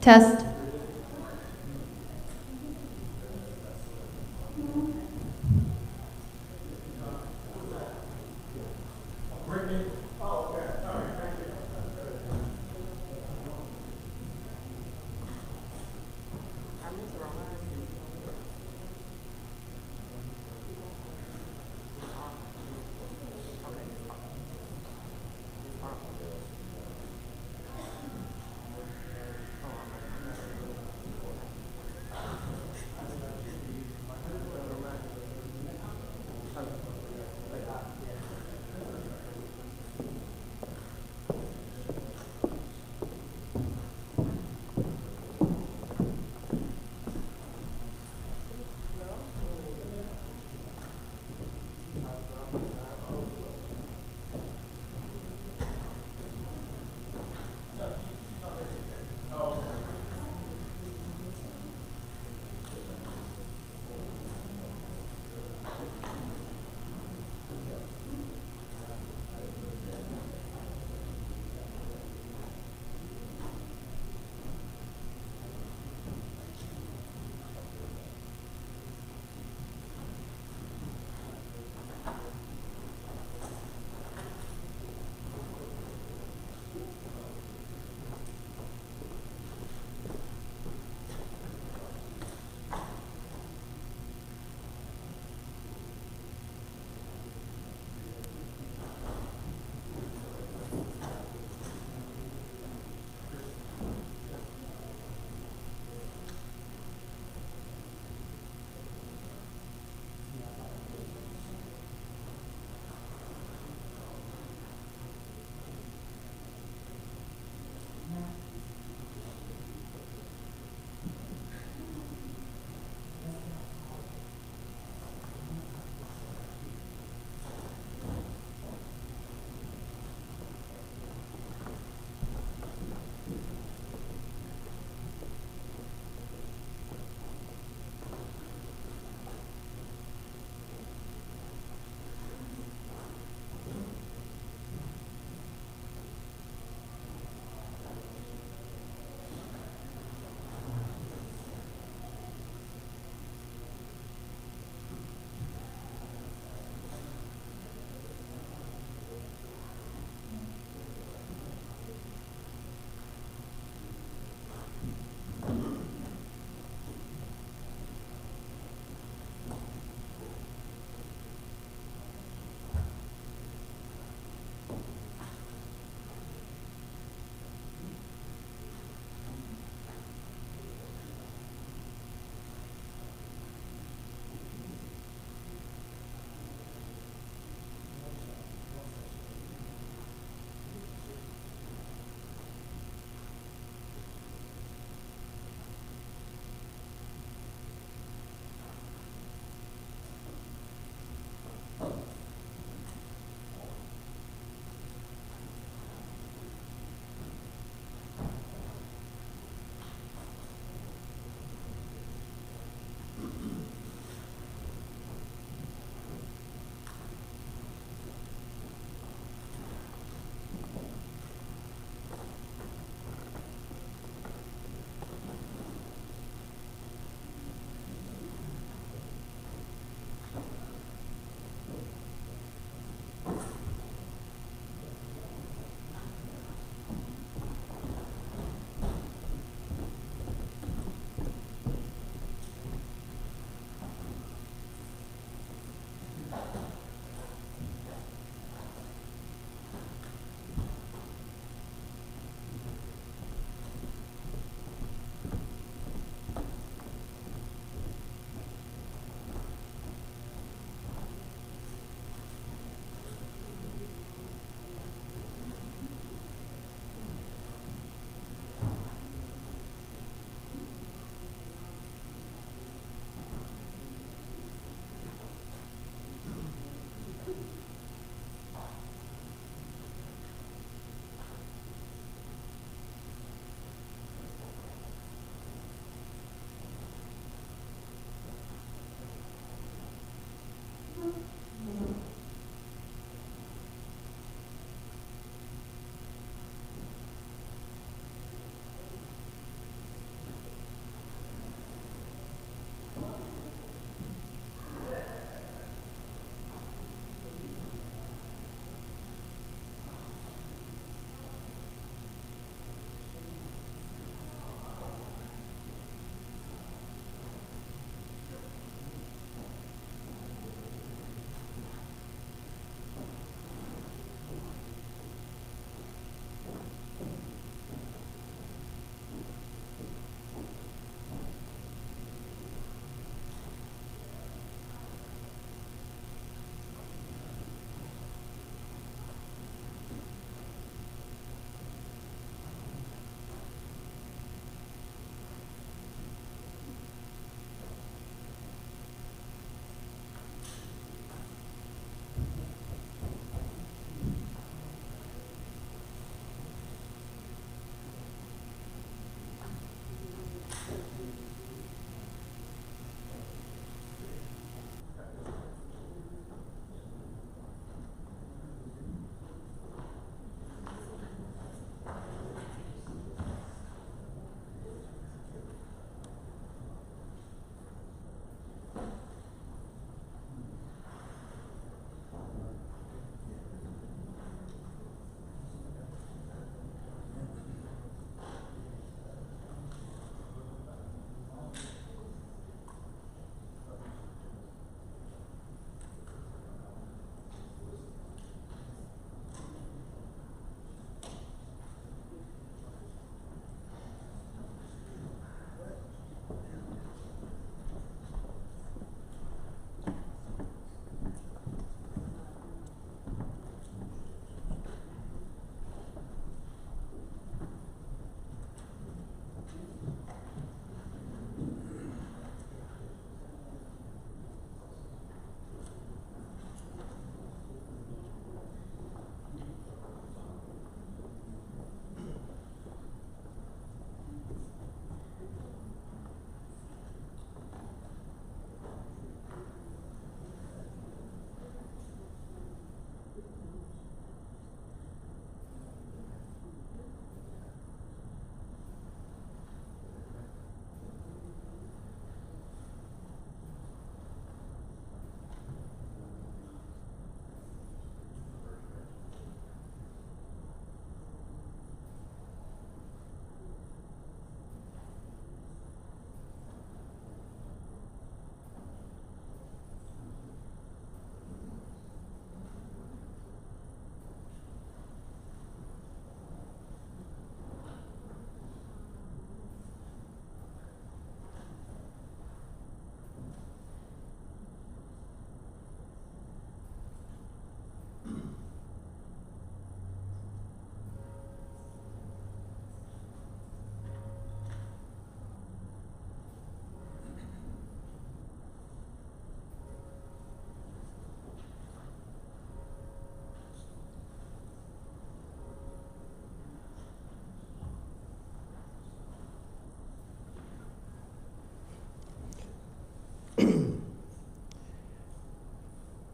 Test.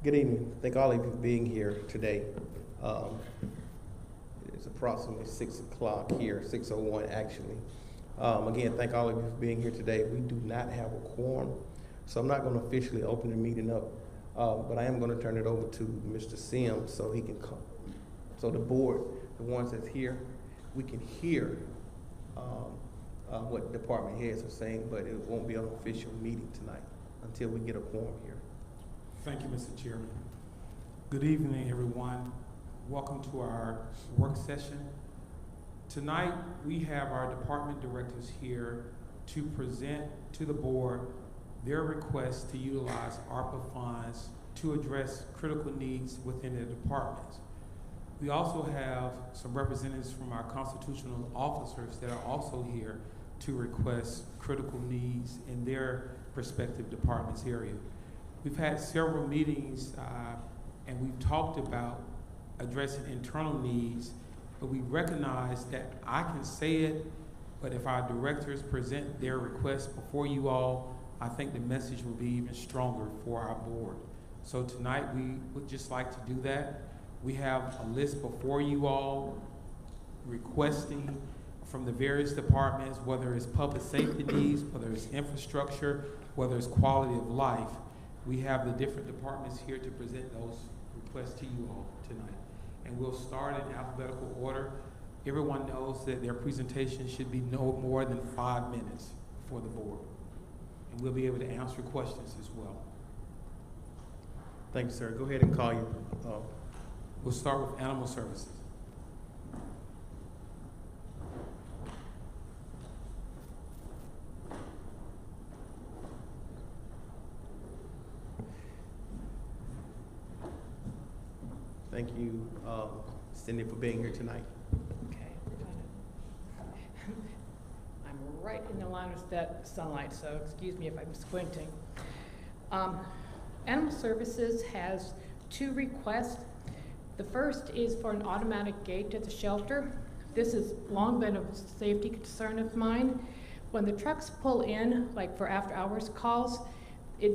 Good evening. Thank all of you for being here today. It's approximately 6 o'clock here, 6:01 actually. Again, thank all of you for being here today. We do not have a quorum, so I'm not going to officially open the meeting up, but I am going to turn it over to Mr. Sims so he can come, so the board, the ones that's here, we can hear what department heads are saying, but it won't be an official meeting tonight until we get a quorum here. Thank you, Mr. Chairman. Good evening, everyone. Welcome to our work session. Tonight, we have our department directors here to present to the board their request to utilize ARPA funds to address critical needs within the departments. We also have some representatives from our constitutional officers that are also here to request critical needs in their respective departments area. We've had several meetings and we've talked about addressing internal needs, but we recognize that I can say it, but if our directors present their requests before you all, I think the message will be even stronger for our board. So tonight we would just like to do that. We have a list before you all requesting from the various departments, whether it's public safety needs, whether it's infrastructure, whether it's quality of life. We have the different departments here to present those requests to you all tonight. And we'll start in alphabetical order. Everyone knows that their presentation should be no more than 5 minutes for the board. And we'll be able to answer questions as well. Thank you, sir. Go ahead and call you. We'll start with animal services. Thank you, Cindy, for being here tonight. Okay. I'm right in the line of that sunlight, so excuse me if I'm squinting. Animal Services has 2 requests. The first is for an automatic gate at the shelter. This has long been a safety concern of mine. When the trucks pull in, like for after-hours calls,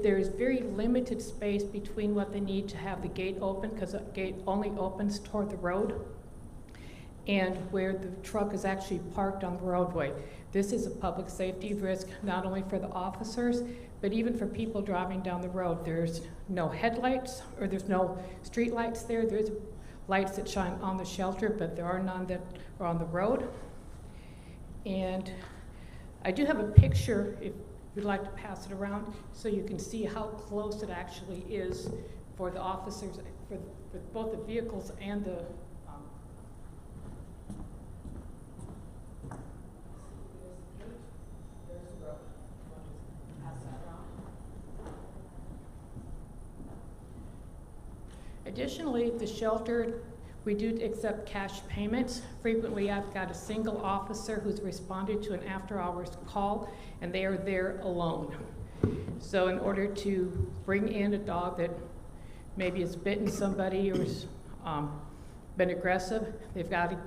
there's very limited space between what they need to have the gate open, because the gate only opens toward the road, and where the truck is actually parked on the roadway. This is a public safety risk, not only for the officers, but even for people driving down the road. There's no headlights, or there's no street lights there. There's lights that shine on the shelter, but there are none that are on the road. And I do have a picture, if we'd like to pass it around so you can see how close it actually is for the officers, for both the vehicles and the there's the road. Pass that around. Additionally, the shelter, we do accept cash payments. Frequently, I've got a single officer who's responded to an after-hours call, and they are there alone. So in order to bring in a dog that maybe has bitten somebody or has been aggressive, they've got to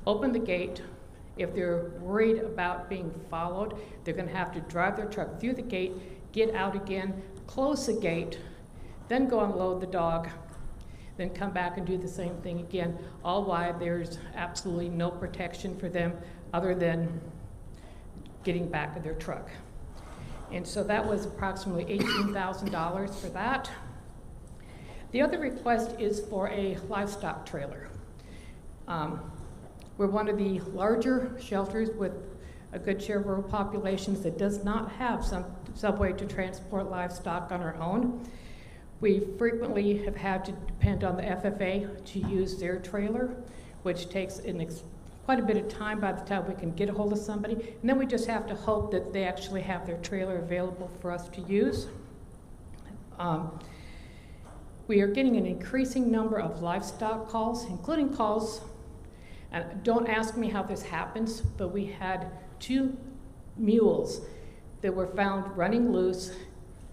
open the gate. If they're worried about being followed, they're going to have to drive their truck through the gate, get out again, close the gate, then go unload the dog, then come back and do the same thing again, all while there's absolutely no protection for them other than getting back to their truck. And so that was approximately $18,000 for that. The other request is for a livestock trailer. We're one of the larger shelters with a good share of rural populations that does not have some way to transport livestock on our own. We frequently have had to depend on the FFA to use their trailer, which takes quite a bit of time by the time we can get a hold of somebody. And then we just have to hope that they actually have their trailer available for us to use. We are getting an increasing number of livestock calls, including calls, and don't ask me how this happens, but we had 2 mules that were found running loose,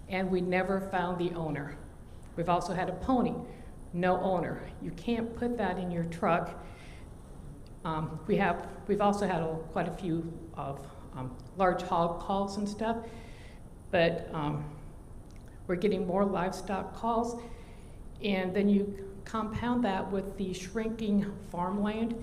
and we never found the owner. We've also had a pony, no owner. You can't put that in your truck. We've also had quite a few of large hog calls and stuff, but we're getting more livestock calls. And then you compound that with the shrinking farmland.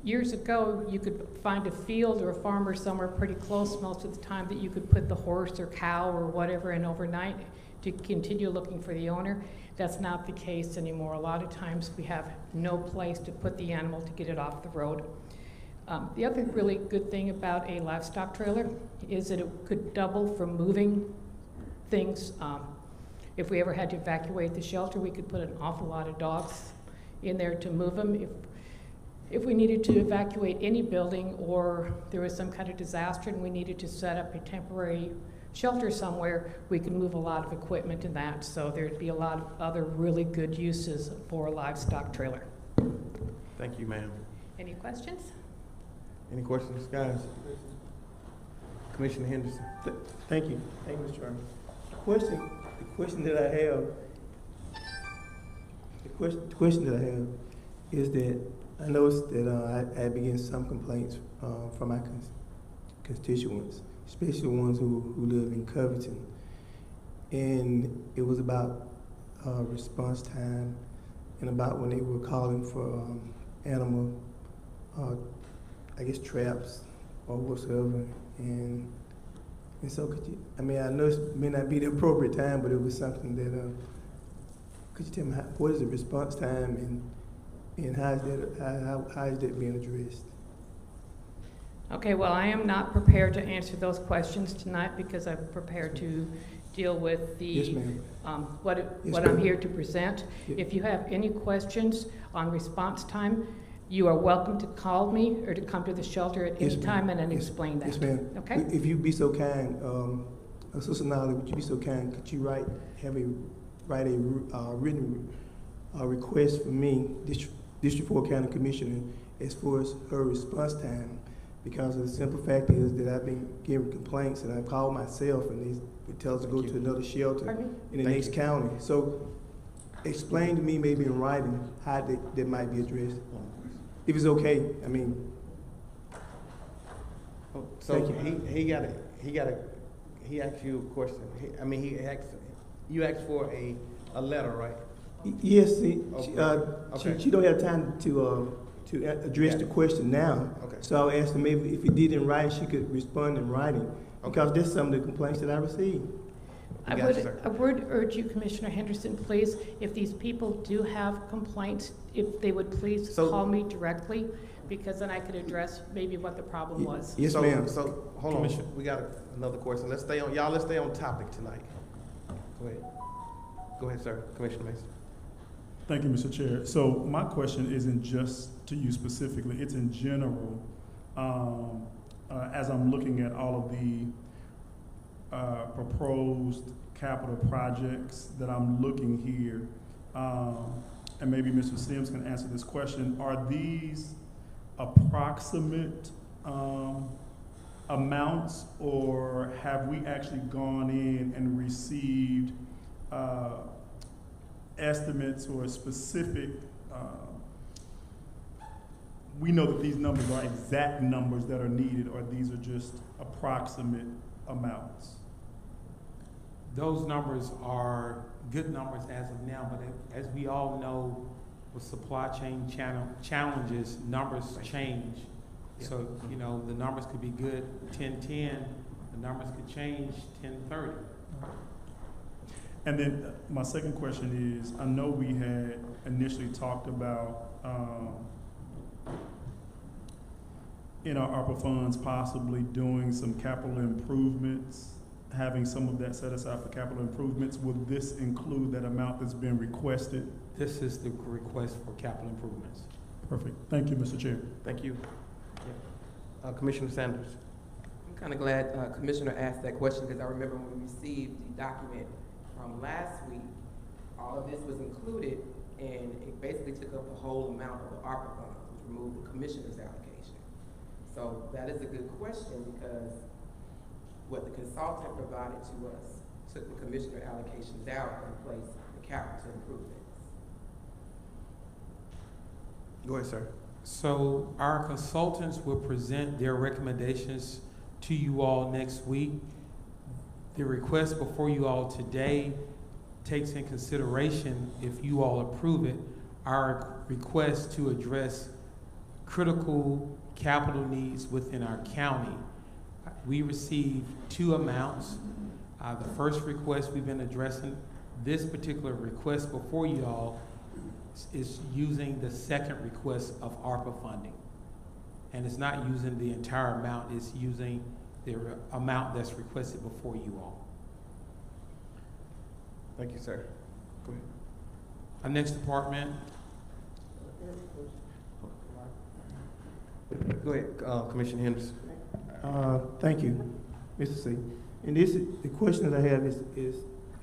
Years ago, you could find a field or a farmer somewhere pretty close most of the time that you could put the horse or cow or whatever in overnight to continue looking for the owner. That's not the case anymore. A lot of times we have no place to put the animal to get it off the road. The other really good thing about a livestock trailer is that it could double for moving things. If we ever had to evacuate the shelter, we could put an awful lot of dogs in there to move them. If we needed to evacuate any building, or there was some kind of disaster and we needed to set up a temporary shelter somewhere, we could move a lot of equipment in that. So there'd be a lot of other really good uses for a livestock trailer. Thank you, ma'am. Any questions? Any questions, guys? Commissioner Henderson. Thank you. Thank you, Mr. Chairman. The question that I have is that I noticed that I began some complaints from my constituents, especially ones who live in Covington. And it was about response time and about when they were calling for animal, I guess, traps or whatsoever. And so could you, I mean, I know it may not be the appropriate time, but it was something that, could you tell me what is the response time and how is that being addressed? Okay, well, I am not prepared to answer those questions tonight because I'm prepared to deal with the Yes, ma'am. what I'm here to present. Yes. If you have any questions on response time, you are welcome to call me or to come to the shelter at any time and then explain that. Yes, ma'am. Okay? If you'd be so kind, Assessor Nolly, would you be so kind? Could you write a written request for me, District 4 County Commissioner, as far as her response time? Because the simple fact is that I've been getting complaints and I've called myself and it tells us to go to another shelter in the next county. So explain to me maybe in writing how that might be addressed. If it's okay, I mean. So he asked you a question. You asked for a letter, right? Yes, Okay. she don't have time to address the question now. Okay. So I asked her maybe if he did in writing, she could respond in writing. Because that's some of the complaints that I received. I would urge you, Commissioner Henderson, please, if these people do have complaints, if they would please call me directly, because then I could address maybe what the problem was. Yes, ma'am. So hold on, we got another question. Let's stay on topic tonight. Go ahead, sir, Commissioner Mason. Thank you, Mr. Chair. So my question isn't just to you specifically, it's in general. As I'm looking at all of the proposed capital projects that I'm looking here, and maybe Mr. Sims can answer this question, are these approximate amounts, or have we actually gone in and received estimates or specific, we know that these numbers are exact numbers that are needed, or these are just approximate amounts? Those numbers are good numbers as of now, but as we all know, with supply chain challenges, numbers change. Yeah. So, you know, the numbers could be good 10-10, the numbers could change 10-30. And then my second question is, I know we had initially talked about in our ARPA funds possibly doing some capital improvements, having some of that set aside for capital improvements. Would this include that amount that's been requested? This is the request for capital improvements. Perfect. Thank you, Mr. Chair. Thank you. Commissioner Sanders. I'm kind of glad Commissioner asked that question, because I remember when we received the document from last week, all of this was included, and it basically took up the whole amount of the ARPA funds, which removed the commissioner's allocation. So that is a good question, because what the consultant provided to us took the commissioner allocations out and placed the capital improvements. Go ahead, sir. So our consultants will present their recommendations to you all next week. The request before you all today takes in consideration, if you all approve it, our request to address critical capital needs within our county. We received 2 amounts. The first request we've been addressing, this particular request before you all is using the second request of ARPA funding. And it's not using the entire amount, it's using the amount that's requested before you all. Thank you, sir. Go ahead. Our next department, Go ahead, Commissioner Henderson. Thank you, Mr. C. And the question that I have is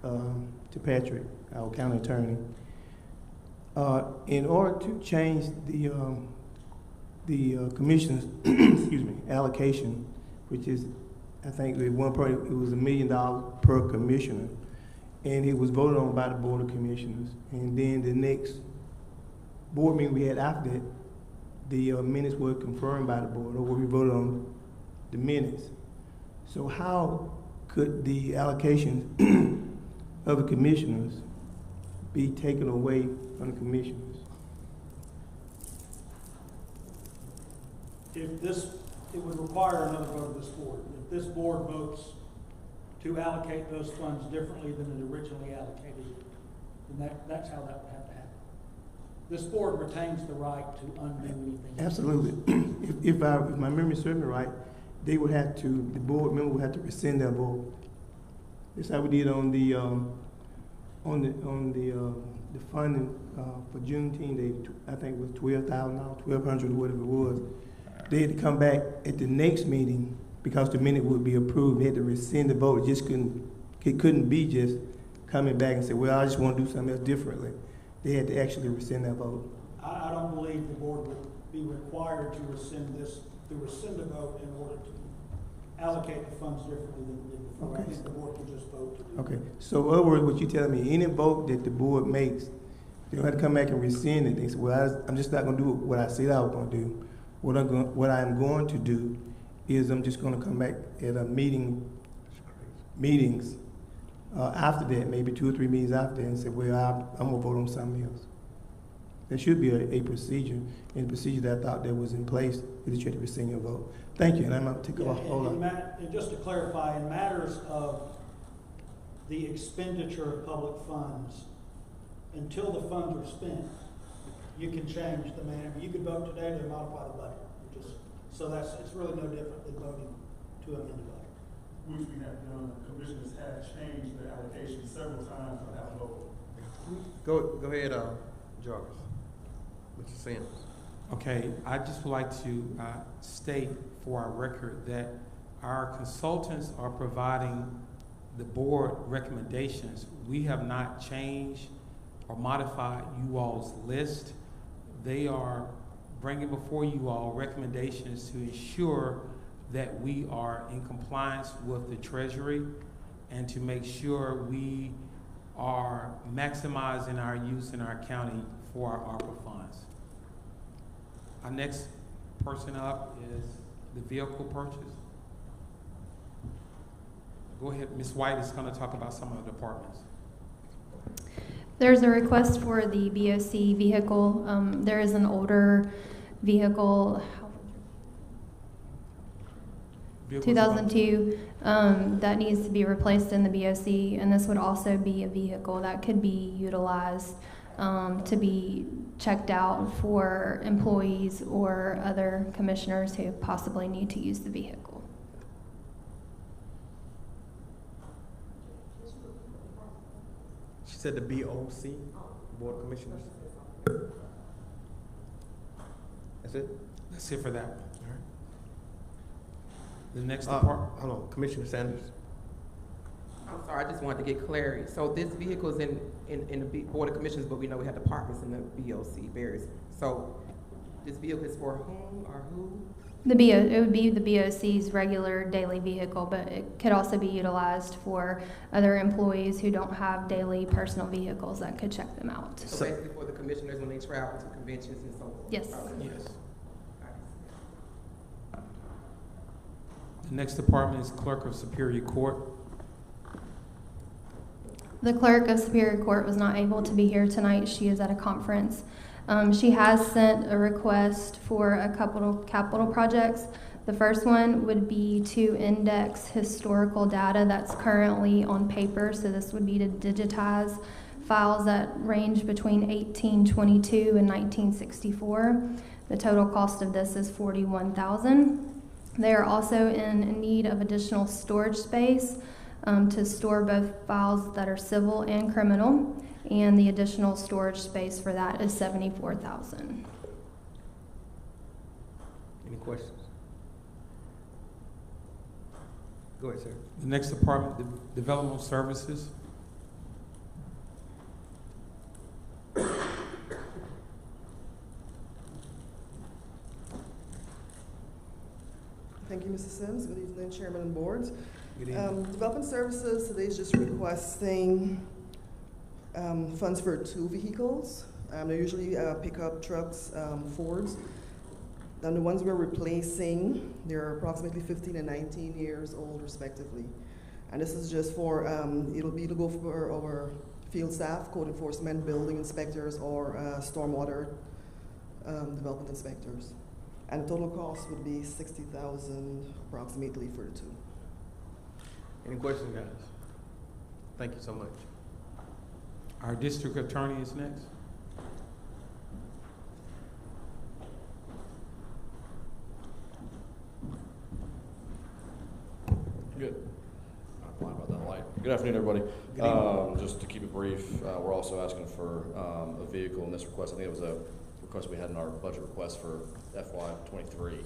to Patrick, our county attorney. In order to change the commission's excuse me, allocation, which is, I think at one point it was $1 million per commissioner, and it was voted on by the Board of Commissioners. And then the next board meeting we had after that, the minutes were confirmed by the board, or we voted on the minutes. So how could the allocation of the commissioners be taken away from the commissioners? It would require another vote of this board. If this board votes to allocate those funds differently than it originally allocated, then that's how that would have to happen. This board retains the right to undo anything. Absolutely. If my memory serves me right, the board member would have to rescind their vote. That's how we did on the funding for Juneteenth. I think it was $12,000, $1,200, whatever it was. They had to come back at the next meeting because the minute would be approved. They had to rescind the vote. It couldn't be just coming back and say, well, I just want to do something else differently. They had to actually rescind that vote. I don't believe the board would be required to rescind a vote in order to allocate the funds differently than it did before. Okay. I think the board could just vote to do Okay. So in other words, what you telling me, any vote that the board makes, they don't have to come back and rescind it. They say, well, I'm just not going to do what I said I was going to do. What I'm going to do is I'm just going to come back at a meetings after that, maybe 2 or 3 meetings after that, and say, well, I'm going to vote on something else. There should be a procedure, and the procedure that I thought that was in place is that you had to rescind your vote. Thank you, and I'm going to take a hold on. And just to clarify, in matters of the expenditure of public funds, until the funds are spent, you can change the manner. You could vote today to modify the budget. It's really no different than voting to amend the budget. Which we have done, commissioners have changed the allocation several times without a vote. Go ahead, Jarvis. Mr. Sanders. okay, I just would like to state for our record that our consultants are providing the board recommendations. We have not changed or modified you all's list. They are bringing before you all recommendations to ensure that we are in compliance with the Treasury and to make sure we are maximizing our use in our county for our ARPA funds. Our next person up is the vehicle purchase. Go ahead, Ms. White is going to talk about some of the departments. There's a request for the BOC vehicle. There is an older vehicle, 2002, that needs to be replaced in the BOC, and this would also be a vehicle that could be utilized to be checked out for employees or other commissioners who possibly need to use the vehicle. She said the BOC, Board of Commissioners. That's it? That's it for that one. All right. The next department. Hold on, Commissioner Sanders. I'm sorry, I just wanted to get clarity. So this vehicle is in the Board of Commissioners, but we know we have departments in the BOC, various. So this vehicle is for whom or who? It would be the BOC's regular daily vehicle, but it could also be utilized for other employees who don't have daily personal vehicles that could check them out. So basically for the commissioners when they travel to conventions and so forth? Yes. Yes. The next department is Clerk of Superior Court. The clerk of Superior Court was not able to be here tonight. She is at a conference. She has sent a request for a couple capital projects. The first one would be to index historical data that's currently on paper. So this would be to digitize files that range between 1822 and 1964. The total cost of this is $41,000. They are also in need of additional storage space to store both files that are civil and criminal, and the additional storage space for that is $74,000. Any questions? Go ahead, sir. The next department, Developmental Services. Thank you, Mr. Sims. Good evening, Chairman and Board. Good evening. Development Services today is just requesting funds for 2 vehicles. They're usually pickup trucks, Fords. And the ones we're replacing, they're approximately 15 and 19 years old, respectively. And this is just for, it'll go for our field staff, code enforcement, building inspectors, or stormwater development inspectors. And the total cost would be $60,000 approximately for the 2. Any questions, guys? Thank you so much. Our district attorney is next. Good. I'm fine about that light. Good afternoon, everybody. Good evening. Just to keep it brief, we're also asking for a vehicle in this request. I think it was a request we had in our budget request for FY23.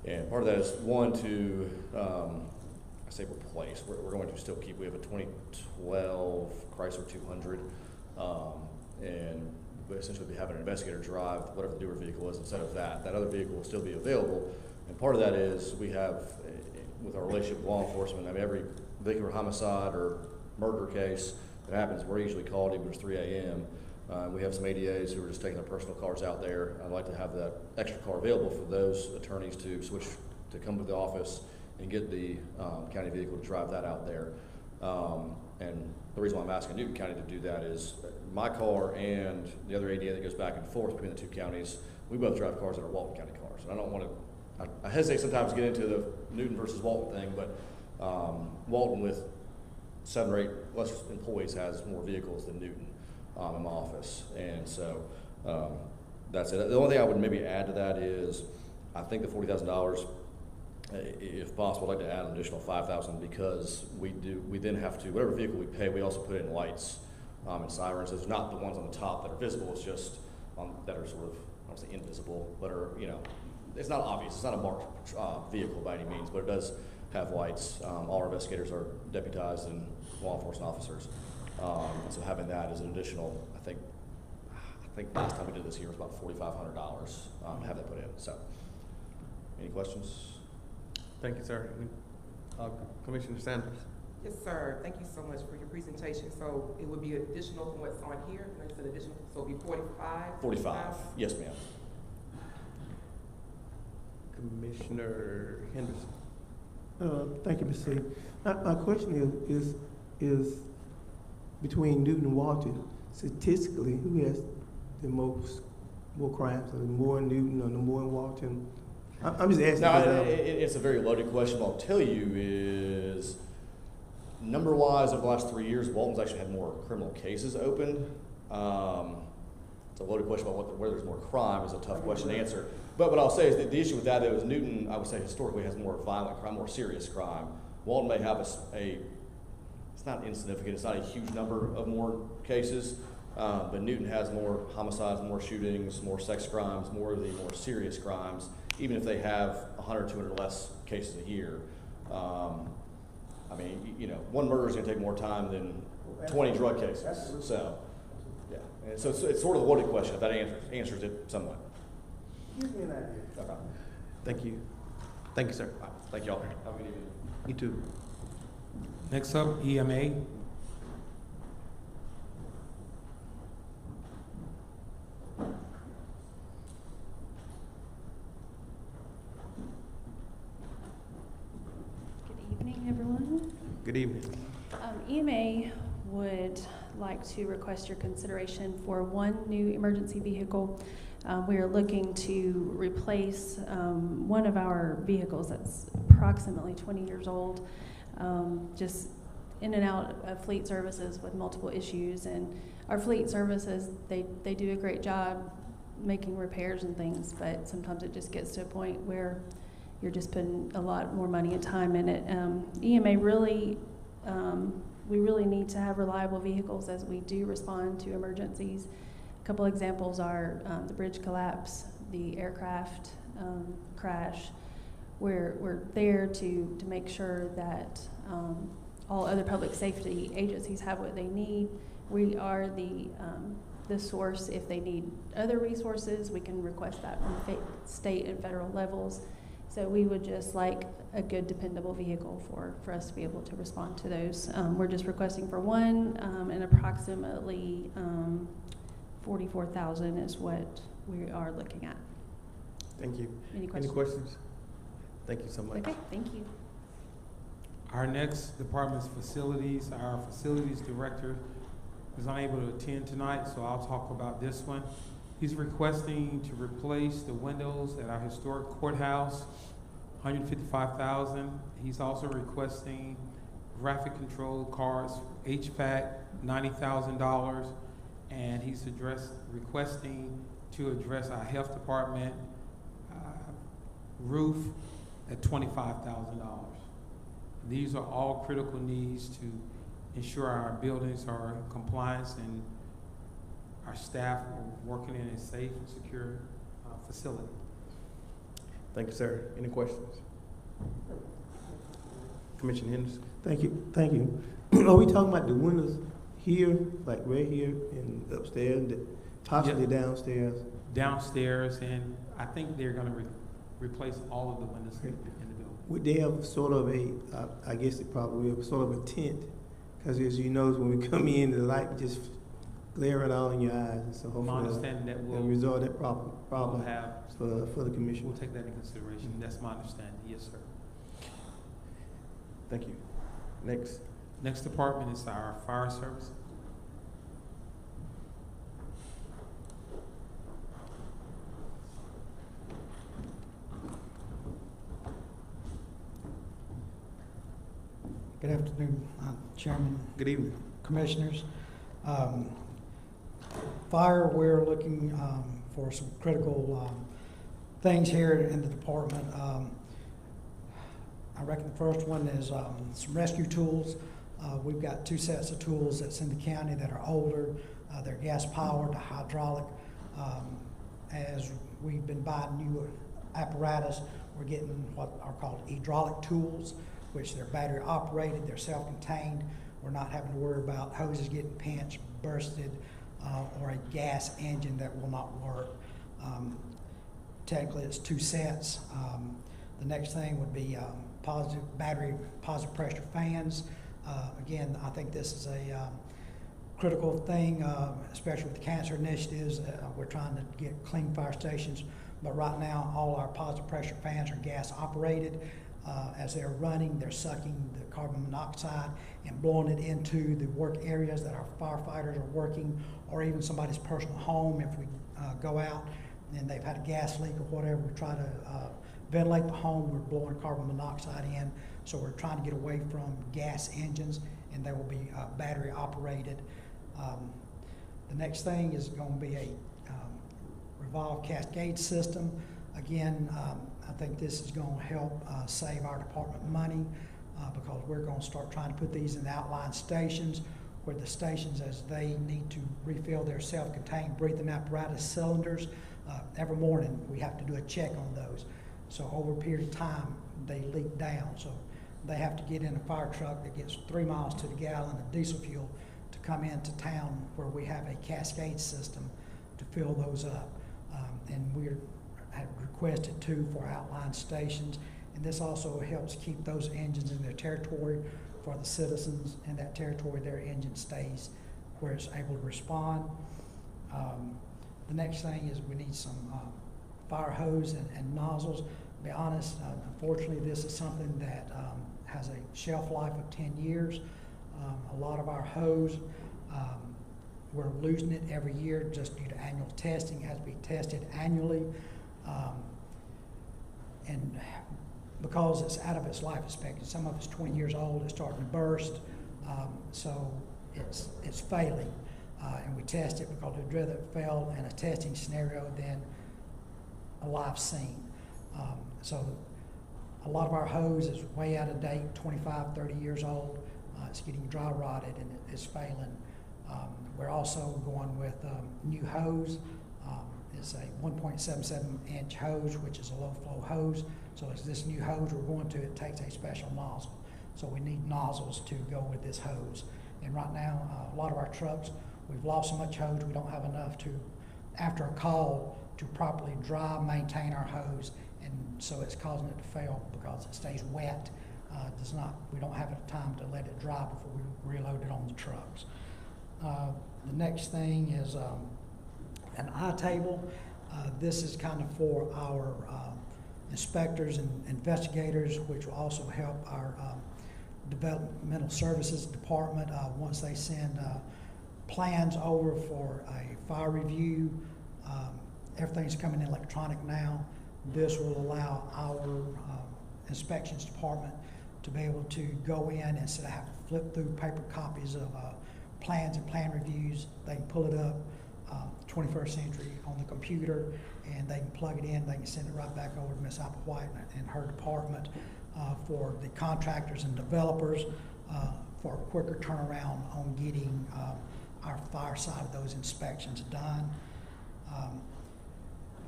And part of that is one to, I say replace, we're going to still keep, we have a 2012 Chrysler 200, and we essentially be having an investigator drive whatever the newer vehicle is instead of that. That other vehicle will still be available, and part of that is we have, with our relationship with law enforcement, I mean, every vehicular homicide or murder case that happens, we're usually called even if it's 3 a.m. We have some ADAs who are just taking their personal cars out there. I'd like to have that extra car available for those attorneys to switch, to come to the office and get the county vehicle to drive that out there. And the reason why I'm asking Newton County to do that is my car and the other ADA that goes back and forth between the 2 counties, we both drive cars that are Walton County cars. And I don't want to, I hesitate sometimes to get into the Newton versus Walton thing, but Walton with 7 or 8 less employees has more vehicles than Newton in my office. And so that's it. The only thing I would maybe add to that is I think the $40,000, if possible, I'd like to add an additional $5,000 because we then have to, whatever vehicle we pay, we also put in lights and sirens. It's not the ones on the top that are visible, it's just that are sort of, I don't say invisible, but are, you know, it's not obvious. It's not a marked vehicle by any means, but it does have lights. All our investigators are deputized and law enforcement officers. So having that is an additional, I think last time we did this here was about $4,500 to have that put in. So, any questions? Thank you, sir. Commissioner Sanders. Yes, sir. Thank you so much for your presentation. So it would be additional from what's on here. Like I said, additional. So it'll be 45. 45. Yes, ma'am. Commissioner Henderson. Thank you, Mr. C. My question is between Newton and Walton, statistically, who has the more crimes? Are there more in Newton or the more in Walton? I'm just asking. No, it's a very loaded question. What I'll tell you is, number-wise, over the last 3 years, Walton's actually had more criminal cases opened. It's a loaded question about where there's more crime is a tough question to answer. But what I'll say is that the issue with that is Newton, I would say historically, has more violent crime, more serious crime. Walton may have it's not insignificant, it's not a huge number of more cases, but Newton has more homicides, more shootings, more sex crimes, more of the more serious crimes, even if they have 100 or 200 less cases a year. I mean, you know, one murder is going to take more time than 20 drug cases. So, yeah. And so it's sort of a loaded question, if that answers it somewhat. Give me an idea. Okay. Thank you. Thank you, sir. All right. Thank y'all. Have a good evening. You too. Next up, EMA. Good evening, everyone. Good evening. EMA would like to request your consideration for one new emergency vehicle. We are looking to replace one of our vehicles that's approximately 20 years old, just in and out of fleet services with multiple issues. And our fleet services, they do a great job making repairs and things, but sometimes it just gets to a point where you're just putting a lot more money and time in it. EMA really, we really need to have reliable vehicles as we do respond to emergencies. A couple examples are the bridge collapse, the aircraft crash. We're there to make sure that all other public safety agencies have what they need. We are the source. If they need other resources, we can request that from state and federal levels. So we would just like a good, dependable vehicle for us to be able to respond to those. We're just requesting for one, and approximately $44,000 is what we are looking at. Thank you. Any questions? Any questions? Thank you so much. Okay, thank you. Our next department's facilities. Our facilities director is unable to attend tonight, so I'll talk about this one. He's requesting to replace the windows at our historic courthouse, $155,000. He's also requesting graphic control cards, HVAC, $90,000, and he's requesting to address our health department roof at $25,000. These are all critical needs to ensure our buildings are in compliance and our staff are working in a safe and secure facility. Thank you, sir. Any questions? Commissioner Henderson. Thank you, thank you. Are we talking about the windows here, like right here and upstairs, possibly downstairs? Downstairs, and I think they're gonna replace all of the windows in the building. Would they have sort of a, I guess it probably will, sort of a tint? Because as you know, when we come in, the light just glaring all in your eyes, and so hopefully My understanding that we'll resolve that problem for the commission. We'll take that into consideration. That's my understanding. Yes, sir. Thank you. Next department is our fire service. Good afternoon, Chairman. Good evening. Commissioners. Fire, we're looking for some critical things here in the department. I reckon the first one is some rescue tools. We've got 2 sets of tools that's in the county that are older. They're gas powered, hydraulic. As we've been buying new apparatus, we're getting what are called hydraulic tools, which they're battery operated, they're self-contained. We're not having to worry about hoses getting pinched, bursted, or a gas engine that will not work. Technically, it's 2 sets. The next thing would be positive pressure fans. Again, I think this is a critical thing, especially with the cancer initiatives. We're trying to get clean fire stations, but right now all our positive pressure fans are gas operated. As they're running, they're sucking the carbon monoxide and blowing it into the work areas that our firefighters are working, or even somebody's personal home. If we go out and they've had a gas leak or whatever, we try to ventilate the home, we're blowing carbon monoxide in. So we're trying to get away from gas engines, and they will be battery operated. The next thing is going to be a Revolve Cascade system. Again, I think this is going to help save our department money because we're going to start trying to put these in the outlying stations, where the stations, as they need to refill their self-contained breathing apparatus cylinders, every morning we have to do a check on those. So over a period of time, they leak down. So they have to get in a fire truck that gets 3 miles to the gallon of diesel fuel to come into town, where we have a Cascade system to fill those up. And we're have requested 2 for outlying stations, and this also helps keep those engines in their territory for the citizens in that territory. Their engine stays where it's able to respond. The next thing is we need some fire hose and nozzles. To be honest, unfortunately, this is something that has a shelf life of 10 years. A lot of our hose, we're losing it every year just due to annual testing. It has to be tested annually. And because it's out of its life expectancy, some of it's 20 years old, it's starting to burst, so it's failing. And we test it because we'd rather it fail in a testing scenario than a live scene. So a lot of our hose is way out of date, 25, 30 years old. It's getting dry rotted and it's failing. We're also going with new hose. It's a 1.77 inch hose, which is a low flow hose. So as this new hose we're going to, it takes a special nozzle. So we need nozzles to go with this hose. And right now, a lot of our trucks, we've lost so much hose, we don't have enough to, after a call, to properly dry, maintain our hose. And so it's causing it to fail because it stays wet. We don't have enough time to let it dry before we reload it on the trucks. The next thing is an eye table. This is kind of for our inspectors and investigators, which will also help our developmental services department once they send plans over for a fire review. Everything's coming in electronic now. This will allow our inspections department to be able to go in instead of having to flip through paper copies of plans and plan reviews. They can pull it up 21st century on the computer, and they can plug it in. They can send it right back over to Ms. Applewhite and her department for the contractors and developers for a quicker turnaround on getting our fire side of those inspections done.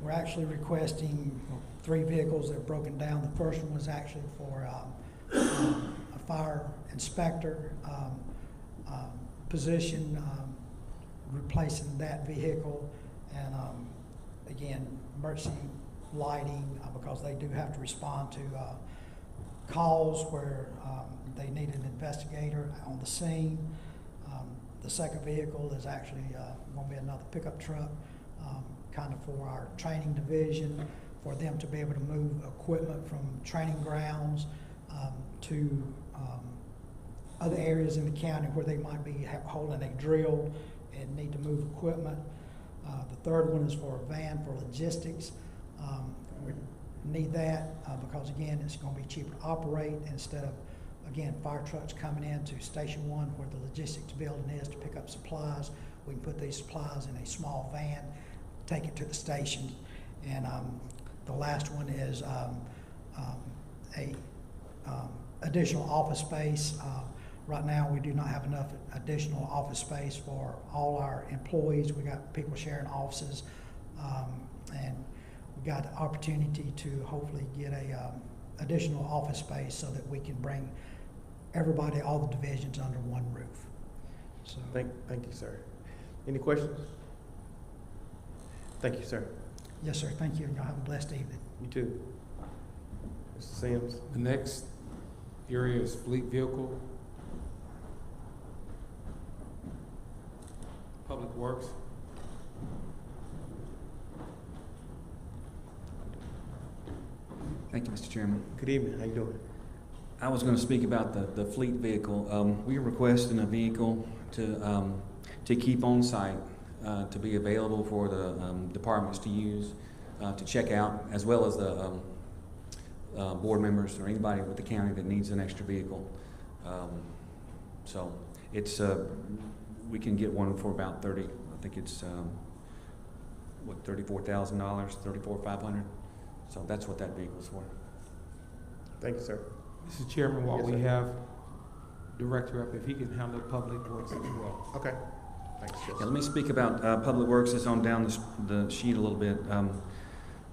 We're actually requesting 3 vehicles that are broken down. The first one was actually for a fire inspector position, replacing that vehicle, and again, emergency lighting, because they do have to respond to calls where they need an investigator on the scene. The second vehicle is actually going to be another pickup truck, kind of for our training division, for them to be able to move equipment from training grounds to other areas in the county where they might be holding a drill and need to move equipment. The third one is for a van for logistics. We need that because, again, it's going to be cheaper to operate instead of, again, fire trucks coming into Station 1 where the logistics building is to pick up supplies. We can put these supplies in a small van, take it to the station. And the last one is additional office space. Right now, we do not have enough additional office space for all our employees. We got people sharing offices, and we got the opportunity to hopefully get a additional office space so that we can bring everybody, all the divisions, under one roof. So Thank you, sir. Any questions? Thank you, sir. yes, sir. Thank you, and y'all have a blessed evening. You too. Mr. Sims. The next area is fleet vehicle. Public Works. Thank you, Mr. Chairman. Good evening. How you doing? I was going to speak about the fleet vehicle. We are requesting a vehicle to keep on site, to be available for the departments to use, to check out, as well as the board members or anybody with the county that needs an extra vehicle. So it's we can get one for about I think it's $34,000, $34,500. So that's what that vehicle's for. Thank you, sir. Mr. Chairman, while Yes, we sir. have Director up, if he can handle Public Works as well. Okay. Thanks, Yeah, let me speak about Public Works. It's on down the sheet a little bit.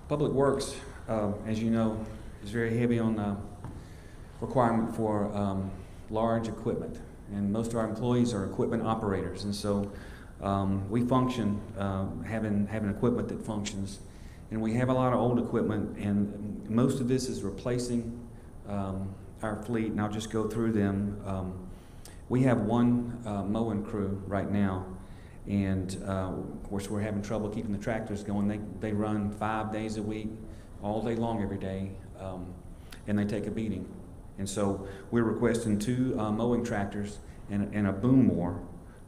Public Works, as you know, is very heavy on requirement for large equipment, and most of our employees are equipment operators, and so we function having equipment that functions, and we have a lot of old equipment, and most of this is replacing our fleet, and I'll just go through them. We have one mowing crew right now, and of course we're having trouble keeping the tractors going. They run 5 days a week, all day long, every day, and they take a beating. And so we're requesting 2 mowing tractors and a boom mower,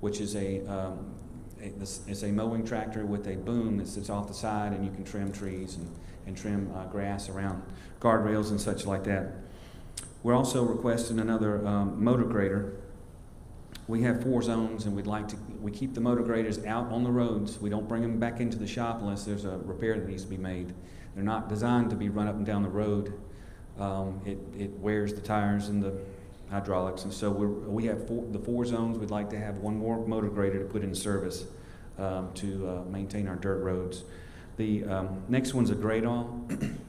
which is it's a mowing tractor with a boom that sits off the side, and you can trim trees and trim grass around guardrails and such like that. We're also requesting another motor grader. We have 4 zones, and we keep the motor graders out on the roads. We don't bring them back into the shop unless there's a repair that needs to be made. They're not designed to be run up and down the road. It wears the tires and the hydraulics, and so we have the 4 zones. We'd like to have 1 more motor grader to put in service to maintain our dirt roads. The next one's a grade awl.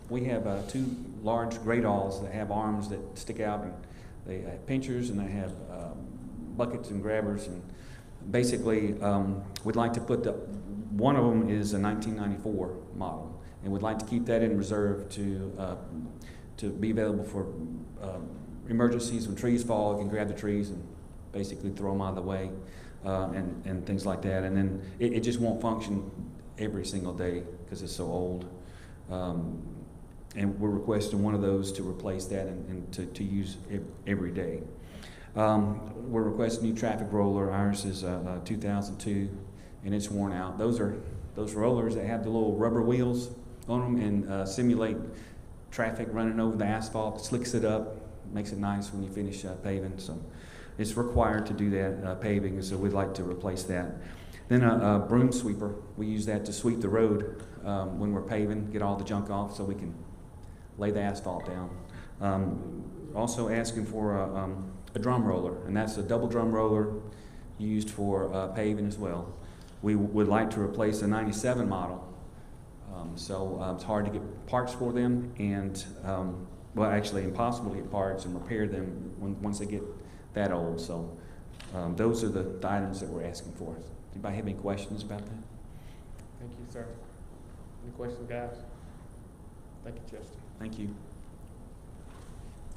We have 2 large grade awls that have arms that stick out, and they have pinchers, and they have buckets and grabbers, and basically we'd like to put one of them is a 1994 model, and we'd like to keep that in reserve to be available for emergencies. When trees fall, it can grab the trees and basically throw them out of the way, and things like that. And then it just won't function every single day because it's so old. And we're requesting one of those to replace that and to use every day. We're requesting a new traffic roller. Ours is 2002, and it's worn out. Those are those rollers that have the little rubber wheels on them and simulate traffic running over the asphalt. Slicks it up, makes it nice when you finish paving. So it's required to do that paving, so we'd like to replace that. Then a broom sweeper. We use that to sweep the road when we're paving, get all the junk off so we can lay the asphalt down. Also asking for a drum roller, and that's a double drum roller used for paving as well. We would like to replace a 97 model, so it's hard to get parts for them, and well, actually impossible to get parts and repair them once they get that old. So those are the items that we're asking for. Anybody have any questions about that? Thank you, sir. Any questions, guys? Thank you, Justin. Thank you.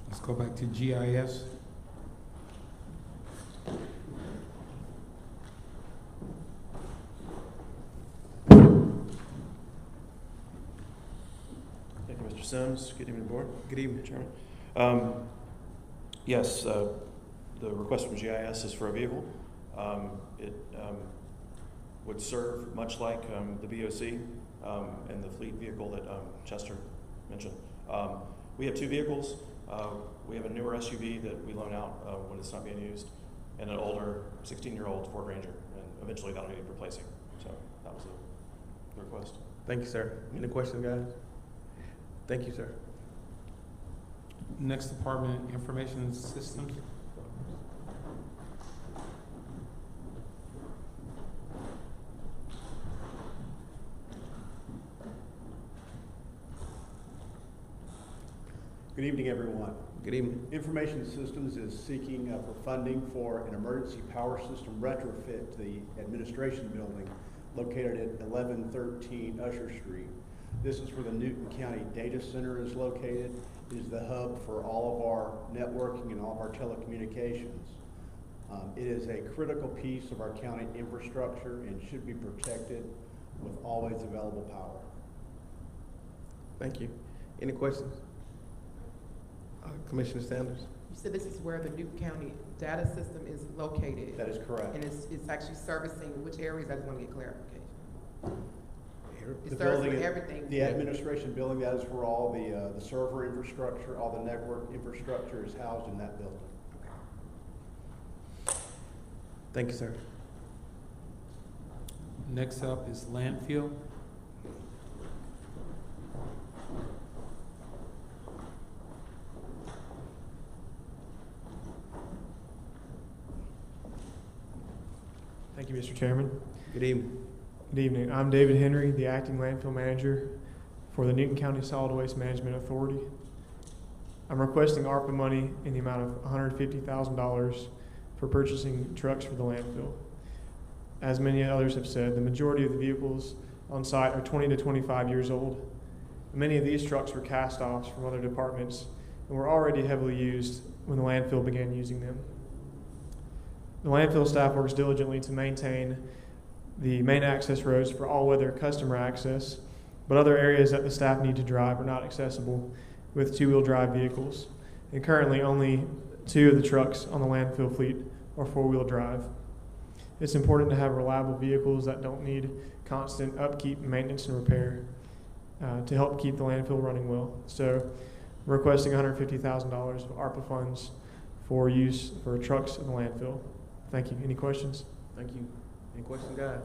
Let's go back to GIS. Thank you, Mr. Sims. Good evening, board. Good evening, Chairman. Yes, the request from GIS is for a vehicle. It would serve much like the BOC and the fleet vehicle that Chester mentioned. We have 2 vehicles. We have a newer SUV that we loan out when it's not being used, and an older 16-year-old Ford Ranger, and eventually that'll need replacing. So that was the request. Thank you, sir. Any questions, guys? Thank you, sir. Next department, Information Systems. Good evening, everyone. Good evening. Information Systems is seeking for funding for an emergency power system retrofit to the administration building located at 1113 Usher Street. This is where the Newton County Data Center is located. It is the hub for all of our networking and all of our telecommunications. It is a critical piece of our county infrastructure and should be protected with always available power. Thank you. Any questions? Commissioner Sanders? You said this is where the Newton County data system is located. That is correct. And it's actually servicing which areas? I just want to get clarification. The It serves building, for everything. the administration building, that is where all the server infrastructure, all the network infrastructure is housed in that building. Thank you, sir. Next up is Landfill. Thank you, Mr. Chairman. Good evening. Good evening. I'm David Henry, the acting landfill manager for the Newton County Solid Waste Management Authority. I'm requesting ARPA money in the amount of $150,000 for purchasing trucks for the landfill. As many others have said, the majority of the vehicles on site are 20 to 25 years old. Many of these trucks were cast-offs from other departments and were already heavily used when the landfill began using them. The landfill staff works diligently to maintain the main access roads for all-weather customer access, but other areas that the staff need to drive are not accessible with two-wheel drive vehicles. And currently, only 2 of the trucks on the landfill fleet or four-wheel drive. It's important to have reliable vehicles that don't need constant upkeep, maintenance, and repair to help keep the landfill running well. So we're requesting $150,000 of ARPA funds for use for trucks in the landfill. Thank you. Any questions? Thank you. Any questions, guys?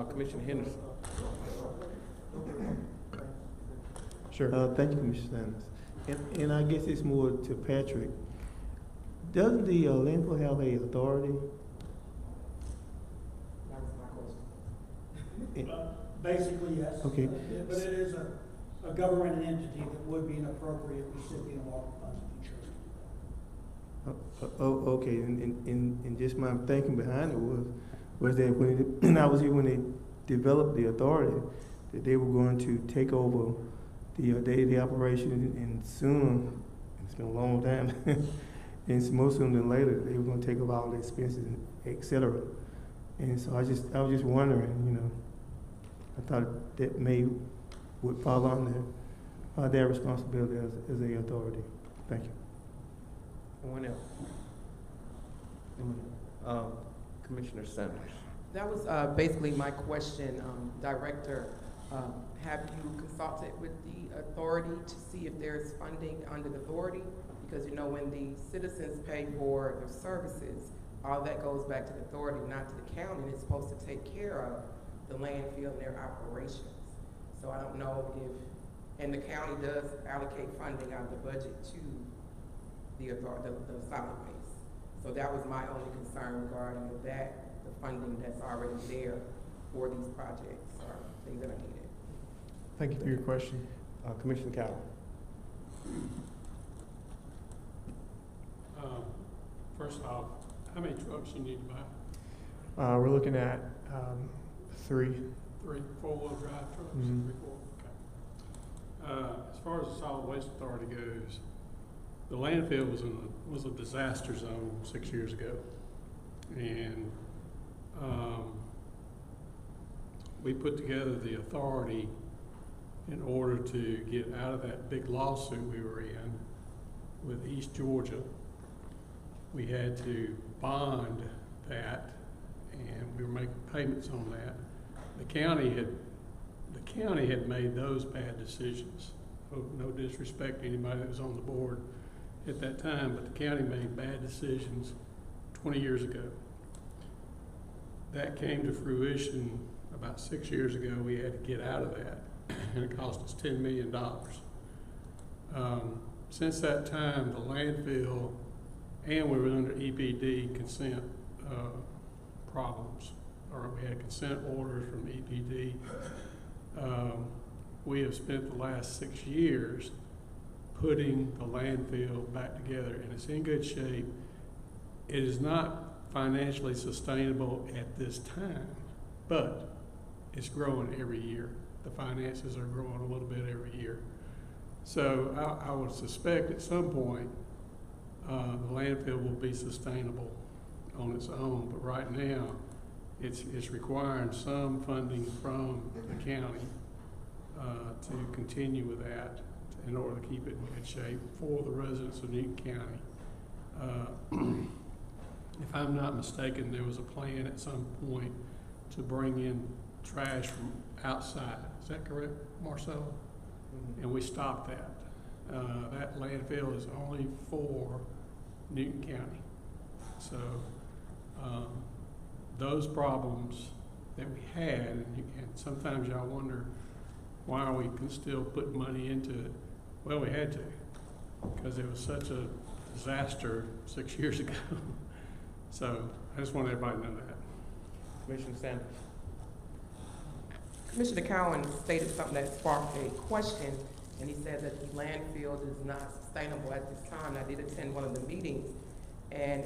Commissioner Henderson. Sure. Thank you, Commissioner Sanders. And I guess it's more to Patrick. Doesn't the landfill have a authority? That was my question. Basically, yes. Okay. But it is a government entity that would be an appropriate recipient of all funds of insurance. Okay. And just my thinking behind it was that when I was here when they developed the authority, that they were going to take over the day-to-day operation, and sooner, it's been a long time, and more sooner than later, they were going to take over all the expenses, et cetera. And so I was just wondering, I thought that would fall under their responsibility as a authority. Thank you. Anyone else? Commissioner Sanders. That was basically my question, Director. Have you consulted with the authority to see if there's funding under the authority? Because when the citizens pay for their services, all that goes back to the authority, not to the county, and it's supposed to take care of the landfill and their operations. So I don't know and the county does allocate funding out of the budget to the authority, the solid waste. So that was my only concern regarding that, the funding that's already there for these projects or things that are needed. Thank you for your question. Commissioner Cowell. First off, how many trucks you need to buy? We're looking at 3. 3 4-wheel drive trucks. Mm-hmm. 3, 4. Okay. As far as the solid waste authority goes, the landfill was a disaster zone 6 years ago, and we put together the authority in order to get out of that big lawsuit we were in with East Georgia. We had to bond that, and we were making payments on that. The county had made those bad decisions. No disrespect to anybody that was on the board at that time, but the county made bad decisions 20 years ago. That came to fruition about 6 years ago. We had to get out of that, and it cost us $10 million. Since that time, the landfill, and we were under EPD consent problems, or we had consent orders from EPD. We have spent the last 6 years putting the landfill back together, and it's in good shape. It is not financially sustainable at this time, but it's growing every year. The finances are growing a little bit every year. So I would suspect at some point the landfill will be sustainable on its own, but right now it's requiring some funding from the county to continue with that in order to keep it in good shape for the residents of Newton County. If I'm not mistaken, there was a plan at some point to bring in trash from outside. Is that correct, Marcelo? Mm-hmm. And we stopped that. That landfill is only for Newton County. So those problems that we had, and sometimes y'all wonder, why are we still putting money into it? Well, we had to, because it was such a disaster 6 years ago. So I just want everybody to know that. Commissioner Sanders. Commissioner Cowan stated something that sparked a question, and he said that the landfill is not sustainable at this time. I did attend one of the meetings, and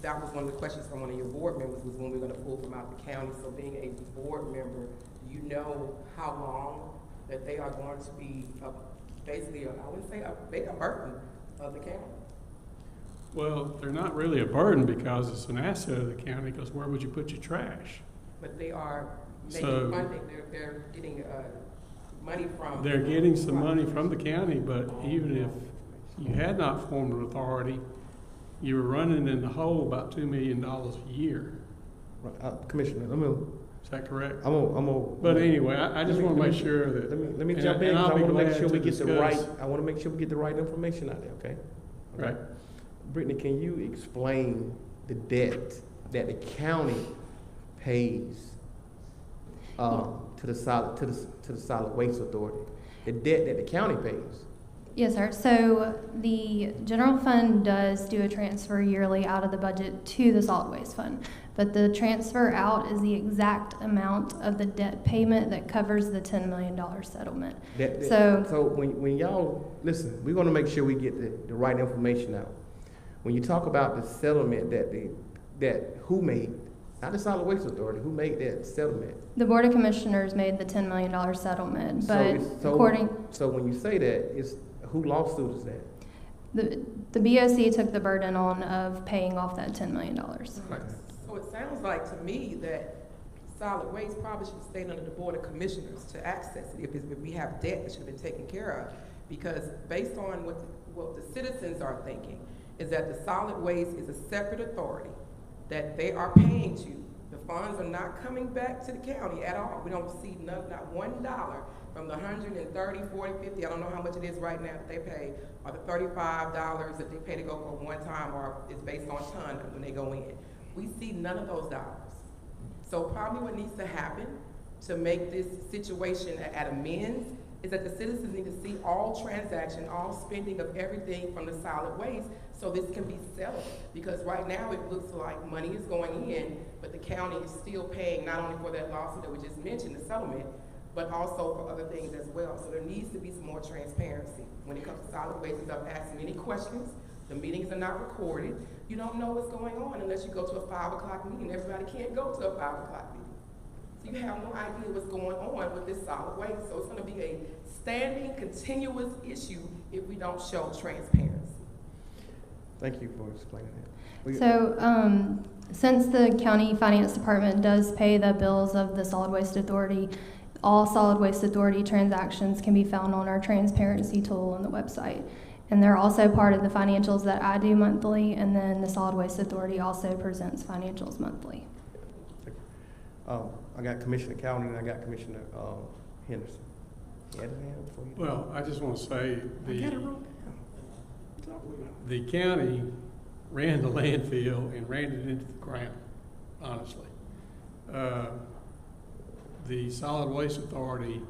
that was one of the questions from one of your board members, was when we're going to pull from out the county. So being a board member, do you know how long that they are going to be basically, I wouldn't say a burden of the county? Well, they're not really a burden because it's an asset of the county, because where would you put your trash? But they are making funding, they're getting money from... They're getting some money from the county, but even if you had not formed an authority, you were running in the hole about $2 million a year. Commissioner, Is that correct? But anyway, I just want to make sure that. Let me jump in, because I want to make sure we get the right, I want to make sure we get the right information out there, okay? Right. Brittany, can you explain the debt that the county pays to the solid waste authority? The debt that the county pays. Yes, sir. So the general fund does do a transfer yearly out of the budget to the solid waste fund, but the transfer out is the exact amount of the debt payment that covers the $10 million settlement. So when y'all, listen, we're gonna make sure we get the right information out. When you talk about the settlement that who made, not the solid waste authority, who made that settlement? The Board of Commissioners made the $10 million settlement, but So when you say that, who lawsuit is that? The BOC took the burden on of paying off that $10 million. Right. So it sounds like to me that solid waste probably should stay under the Board of Commissioners to access it if we have debt that should have been taken care of. Because based on what the citizens are thinking is that the solid waste is a separate authority that they are paying to. The funds are not coming back to the county at all. We don't see not $1 from the 130, 40, 50, I don't know how much it is right now that they pay, or the $35 that they pay to go for one time, or it's based on ton when they go in. We see none of those dollars. So probably what needs to happen to make this situation at amends is that the citizens need to see all transaction, all spending of everything from the solid waste, so this can be settled. Because right now it looks like money is going in, but the county is still paying not only for that lawsuit that we just mentioned, the settlement, but also for other things as well. So there needs to be some more transparency. When it comes to solid waste, stop asking any questions. The meetings are not recorded. You don't know what's going on unless you go to a 5 o'clock meeting. Everybody can't go to a 5 o'clock meeting. So you have no idea what's going on with this solid waste. So it's gonna be a standing, continuous issue if we don't show transparency. Thank you for explaining that. So since the county finance department does pay the bills of the solid waste authority, all solid waste authority transactions can be found on our transparency tool on the website. And they're also part of the financials that I do monthly, and then the solid waste authority also presents financials monthly. I got Commissioner Cowden and I got Commissioner Henderson. Well, I just want to say the county ran the landfill and ran it into the ground, honestly. The solid waste authority,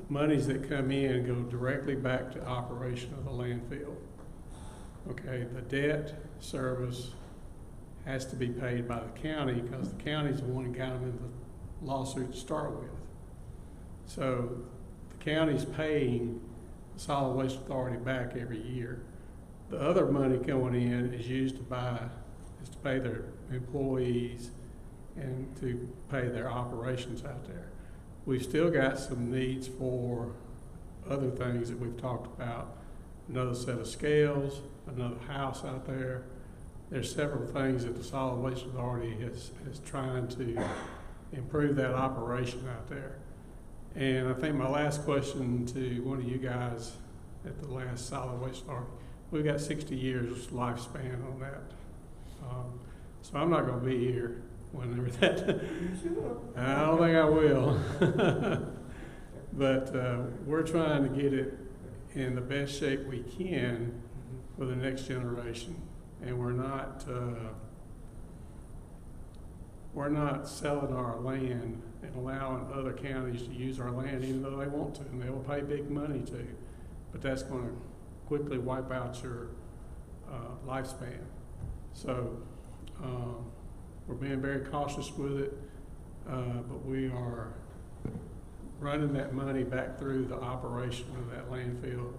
monies that come in go directly back to operation of the landfill. Okay, the debt service has to be paid by the county because the county's the one who got them in the lawsuit to start with. So the county's paying the solid waste authority back every year. The other money going in is used to pay their employees and to pay their operations out there. We've still got some needs for other things that we've talked about. Another set of scales, another house out there. There's several things that the Solid Waste Authority is trying to improve that operation out there. And I think my last question to one of you guys at the last Solid Waste Authority, we've got 60 years lifespan on that. So I'm not going to be here whenever that. I don't think I will. But we're trying to get it in the best shape we can for the next generation. And we're not selling our land and allowing other counties to use our land, even though they want to, and they will pay big money to. But that's going to quickly wipe out your lifespan. So we're being very cautious with it, but we are running that money back through the operation of that landfill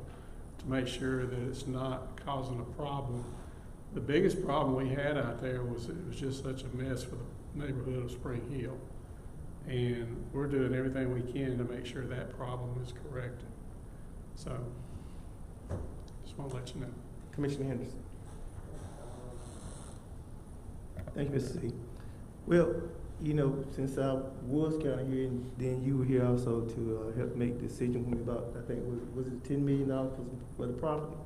to make sure that it's not causing a problem. The biggest problem we had out there was it was just such a mess for the neighborhood of Spring Hill. And we're doing everything we can to make sure that problem is corrected. So, just want to let you know. Commissioner Henderson. Thank you, Mr. C. Well, you know, since I was kind of here, and then you were here also to help make the decision about, I think, was it $10 million for the property?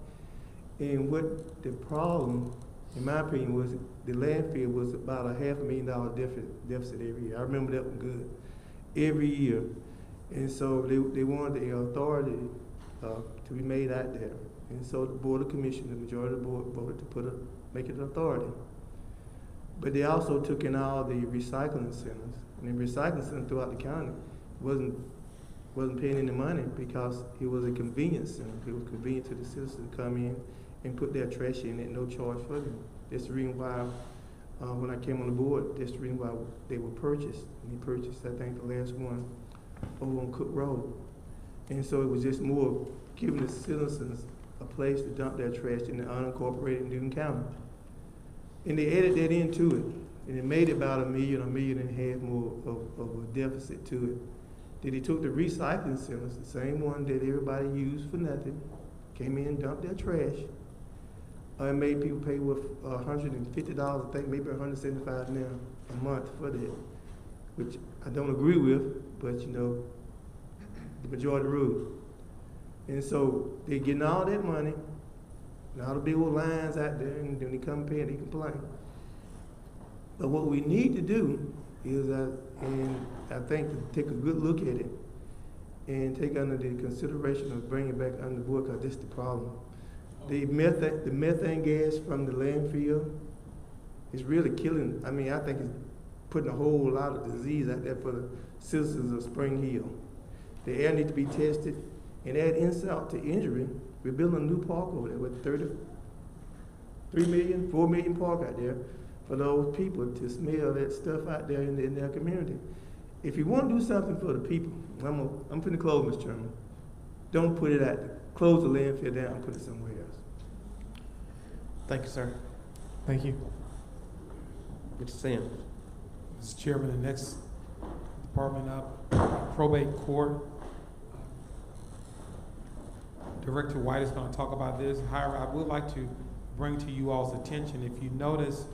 And what the problem in my opinion, was the landfill was about a $500,000 deficit every year. I remember that one good. Every year. And so they wanted the authority to be made out there. And so the Board of Commissioners, the majority of the board, voted to make it an authority. But they also took in all the recycling centers. And the recycling center throughout the county wasn't paying any money because it was a convenience center. It was convenient to the citizens to come in and put their trash in at no charge for them. That's the reason why, when I came on the board, that's the reason why they were purchased. And they purchased, I think, the last one over on Cook Road. And so it was just more giving the citizens a place to dump their trash in the unincorporated Newton County. And they added that into it, and it made it about $1 million and a half more of a deficit to it. Then they took the recycling centers, the same one that everybody used for nothing, came in and dumped their trash, and made people pay with $150, I think maybe $175 now a month for that, which I don't agree with, but you know, the majority rule. And so they're getting all that money, and all the big old lines out there, and then they come pay and they complain. But what we need to do is, and I think to take a good look at it and take under the consideration of bringing it back under the board, because this is the problem. The methane gas from the landfill is really killing. I mean, I think it's putting a whole lot of disease out there for the citizens of Spring Hill. The air needs to be tested, and add insult to injury. We're building a new park over there with 4 million park out there for those people to smell that stuff out there in their community. If you want to do something for the people, I'm finna close, Mr. Chairman. Don't put it out there. Close the landfill down and put it somewhere else. Thank you, sir. Thank you. Mr. Sam. Mr. Chairman, the next department up, probate court. Director White is going to talk about this. However, I would like to bring to you all's attention, if you notice,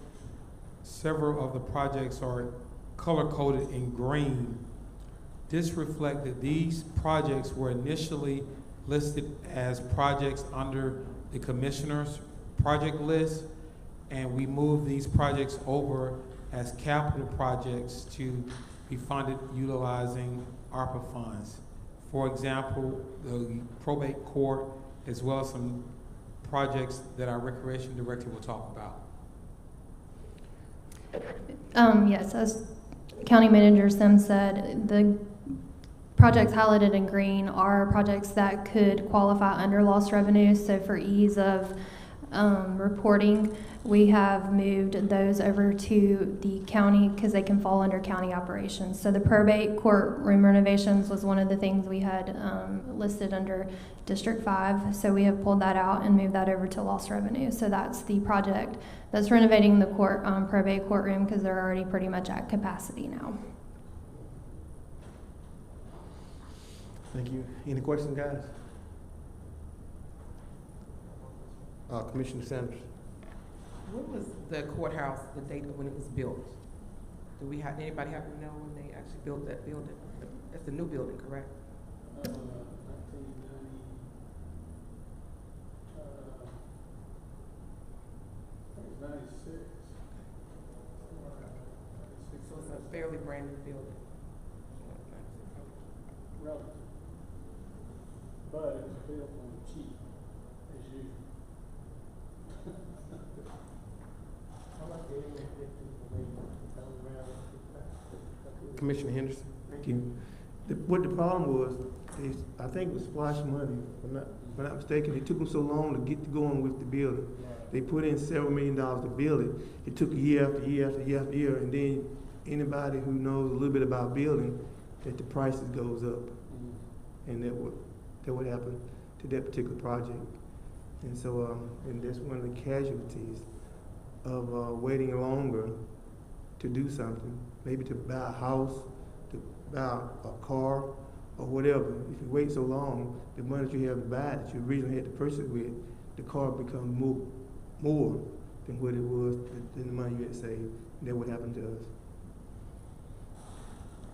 several of the projects are color-coded in green. This reflects that these projects were initially listed as projects under the Commissioner's project list, and we moved these projects over as capital projects to be funded utilizing ARPA funds. For example, the probate court, as well as some projects that our recreation director will talk about. Yes, as County Manager Sim said, the projects highlighted in green are projects that could qualify under lost revenue. So for ease of reporting, we have moved those over to the county because they can fall under county operations. So the probate courtroom renovations was one of the things we had listed under District 5. So we have pulled that out and moved that over to lost revenue. So that's the project that's renovating the probate courtroom because they're already pretty much at capacity now. Thank you. Any questions, guys? Commissioner Sanders. When was the courthouse, the date of when it was built? Do we have, anybody happen to know when they actually built that building? That's the new building, correct? 1996. So it's a fairly brand new building. Relative. But it was built on the cheap, as usual. Commissioner Henderson. Thank you. What the problem was is, I think it was splash money. If I'm not mistaken, it took them so long to get going with the building. They put in several $1 million to build it. It took year after year after year after year, and then anybody who knows a little bit about building, that the prices goes up, and that what happened to that particular project. And so, and that's one of the casualties of waiting longer to do something, maybe to buy a house, to buy a car, or whatever. If you wait so long, the money that you have to buy that you originally had to purchase it with, the car becomes more than what it was, than the money you had saved. And that's what happened to us.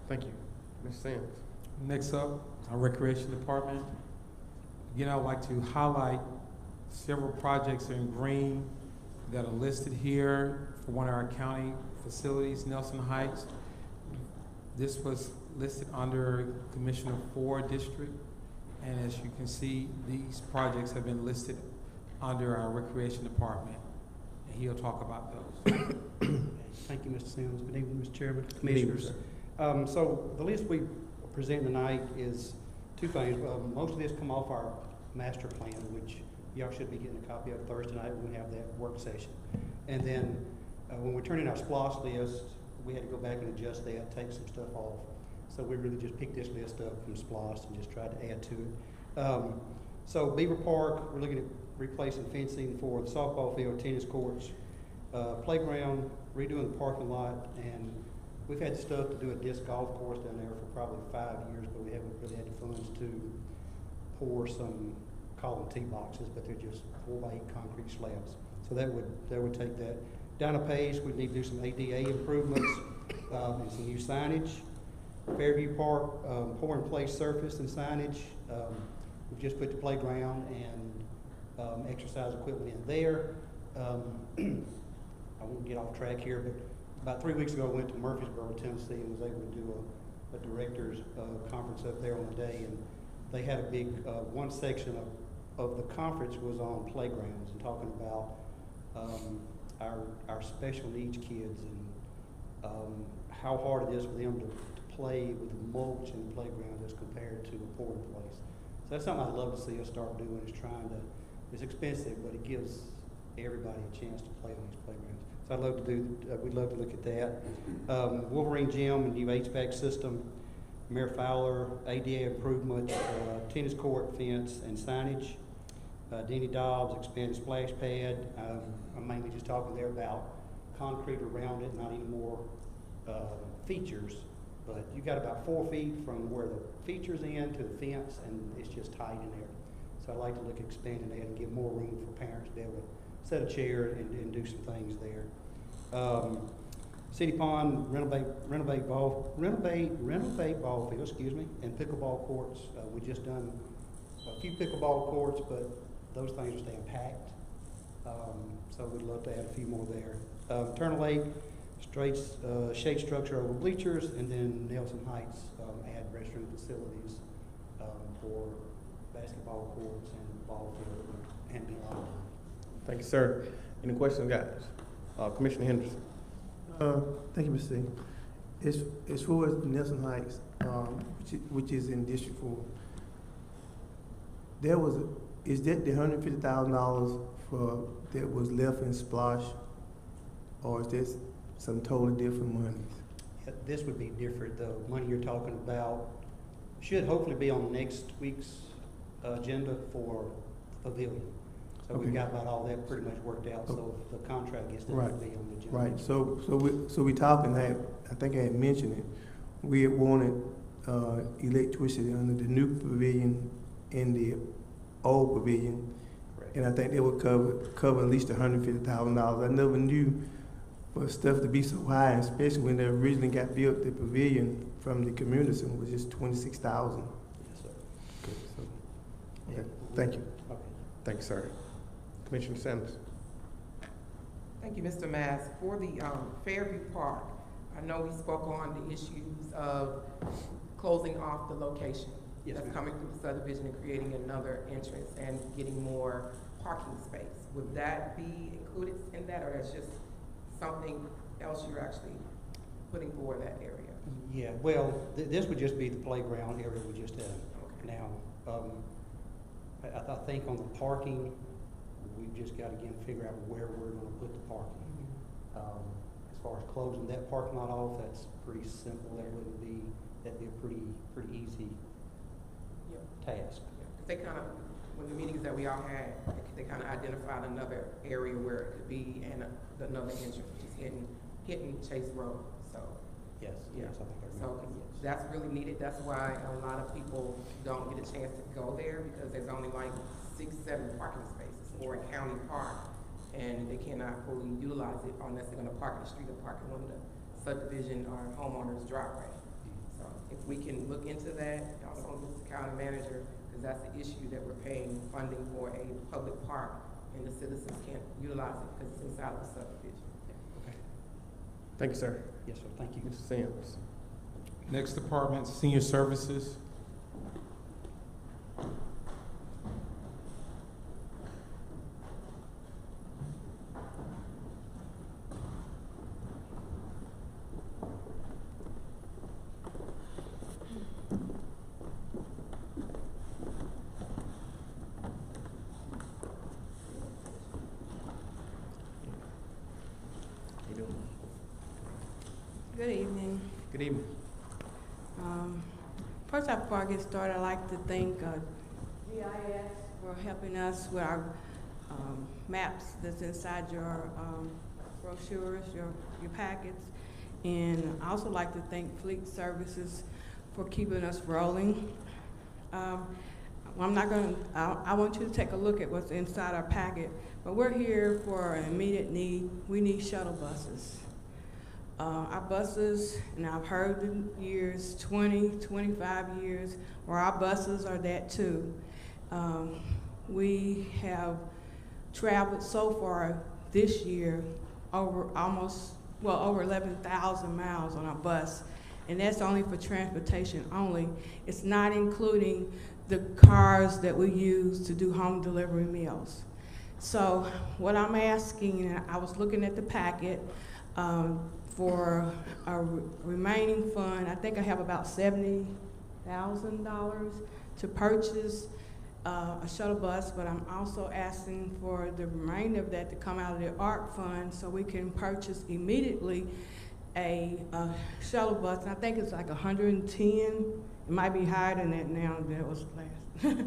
Thank you. Ms. Sands. Next up, our recreation department. Again, I'd like to highlight several projects in green that are listed here for one of our county facilities, Nelson Heights. This was listed under Commissioner 4 District, and as you can see, these projects have been listed under our Recreation Department, and he'll talk about those. Thank you, Mr. Sims. Good evening, Mr. Chairman, Commissioners. So the list we present tonight is two things. Most of this come off our master plan, which y'all should be getting a copy of Thursday night when we have that work session. And then when we turn in our SPLOST list, we had to go back and adjust that, take some stuff off. So we really just picked this list up from SPLOST and just tried to add to it. So Beaver Park, we're looking at replacing fencing for the softball field, tennis courts, playground, redoing the parking lot, and we've had stuff to do a disc golf course down there for probably 5 years, but we haven't really had the funds to pour some, call them tee boxes, but they're just 4x8 concrete slabs. So that would take that. Down a page, we need to do some ADA improvements and some new signage. Fairview Park, pour in place surface and signage. We've just put the playground and exercise equipment in there. I won't get off track here, but about 3 weeks ago I went to Murfreesboro, Tennessee, and was able to do a director's conference up there on the day, and they had a big, one section of the conference was on playgrounds and talking about our special needs kids and how hard it is for them to play with the mulch in the playground as compared to a pouring place. So that's something I'd love to see us start doing, is trying to, it's expensive, but it gives everybody a chance to play on these playgrounds. So I'd love to do, we'd love to look at that. Wolverine Gym, a new HVAC system, Mayor Fowler, ADA improvement, tennis court, fence, and signage. Denny Dobbs, expanded splash pad. I'm mainly just talking there about concrete around it, not any more features. But you got about 4 feet from where the features end to the fence, and it's just tight in there. So I'd like to look at expanding that and give more room for parents to be able to set a chair and do some things there. City Pond, renovate ball field, excuse me, and pickleball courts. We just done a few pickleball courts, but those things are staying packed. So we'd love to add a few more there. Turner Lake, straight shade structure over bleachers, and then Nelson Heights, add restroom facilities for basketball courts and ball field and beyond. Thank you, sir. Any questions, guys? Commissioner Henderson. Thank you, Mr. Singh. As far as Nelson Heights, which is in District 4, is that the $150,000 for that was left in Splosh, or is this some totally different monies? Yeah, this would be different. The money you're talking about should hopefully be on next week's agenda for pavilion. So we've got about all that pretty much worked out, so if the contract gets done, it'll be on the agenda. Right, so we talking that, I think I had mentioned it, we had wanted electricity under the new pavilion and the old pavilion, and I think they would cover at least $150,000. I never knew for stuff to be so high, especially when they originally got built, the pavilion from the community center was just $26,000. Yes, sir. Okay, okay, thank you. Okay. Thank you, sir. Commissioner Sanders. Thank you, Mr. Mass. For the Fairview Park, I know we spoke on the issues of closing off the location. Yes, that's coming through the subdivision and creating another entrance and getting more parking space. Would that be included in that, or that's just something else you're actually putting for that area? Yeah, well, this would just be the playground area we just had. Okay. Now, I think on the parking, we've just got to again figure out where we're going to put the parking. As far as closing that parking lot off, that's pretty simple. That'd be a pretty easy task. Because they kind of, when the meetings that we all had, they kind of identified another area where it could be and another entrance, which is hitting Chase Road. So yes, yeah. Yes, I think I So that's really needed. That's why a lot of people don't get a chance to go there, because there's only like 6-7 parking spaces for a county park, and they cannot fully utilize it unless they're going to park in the street or park in one of the subdivision or homeowners driveway. So if we can look into that, also Mr. County Manager, because that's the issue that we're paying funding for a public park and the citizens can't utilize it because it's inside of the subdivision. Okay. Thank you, sir. Yes, sir, thank you. Mr. Sims. Next department, Senior Services. How you doing? Good evening. Good evening. First off, before I get started, I'd like to thank GIS for helping us with our maps that's inside your brochures, your packets. And I also like to thank Fleet Services for keeping us rolling. I'm not going to, I want you to take a look at what's inside our packet, but we're here for an immediate need. We need shuttle buses. Our buses, and I've heard the years, 20, 25 years, where our buses are that too. We have traveled so far this year over over 11,000 miles on our bus, and that's only for transportation only. It's not including the cars that we use to do home delivery meals. So what I'm asking, and I was looking at the packet, for a remaining fund, I think I have about $70,000 to purchase a shuttle bus, but I'm also asking for the remainder of that to come out of the ARC fund so we can purchase immediately a shuttle bus. And I think it's like 110. It might be higher than that now than it was last.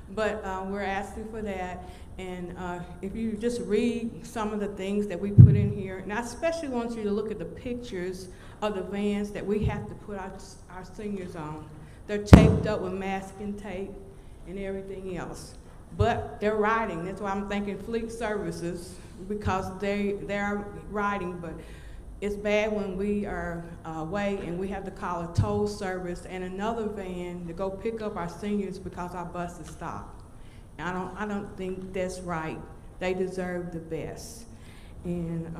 But we're asking for that. And if you just read some of the things that we put in here, and I especially want you to look at the pictures of the vans that we have to put our seniors on. They're taped up with masking tape and everything else. But they're riding. That's why I'm thanking Fleet Services, because they're riding. But it's bad when we are away and we have to call a tow service and another van to go pick up our seniors because our bus is stopped. I don't think that's right. They deserve the best. And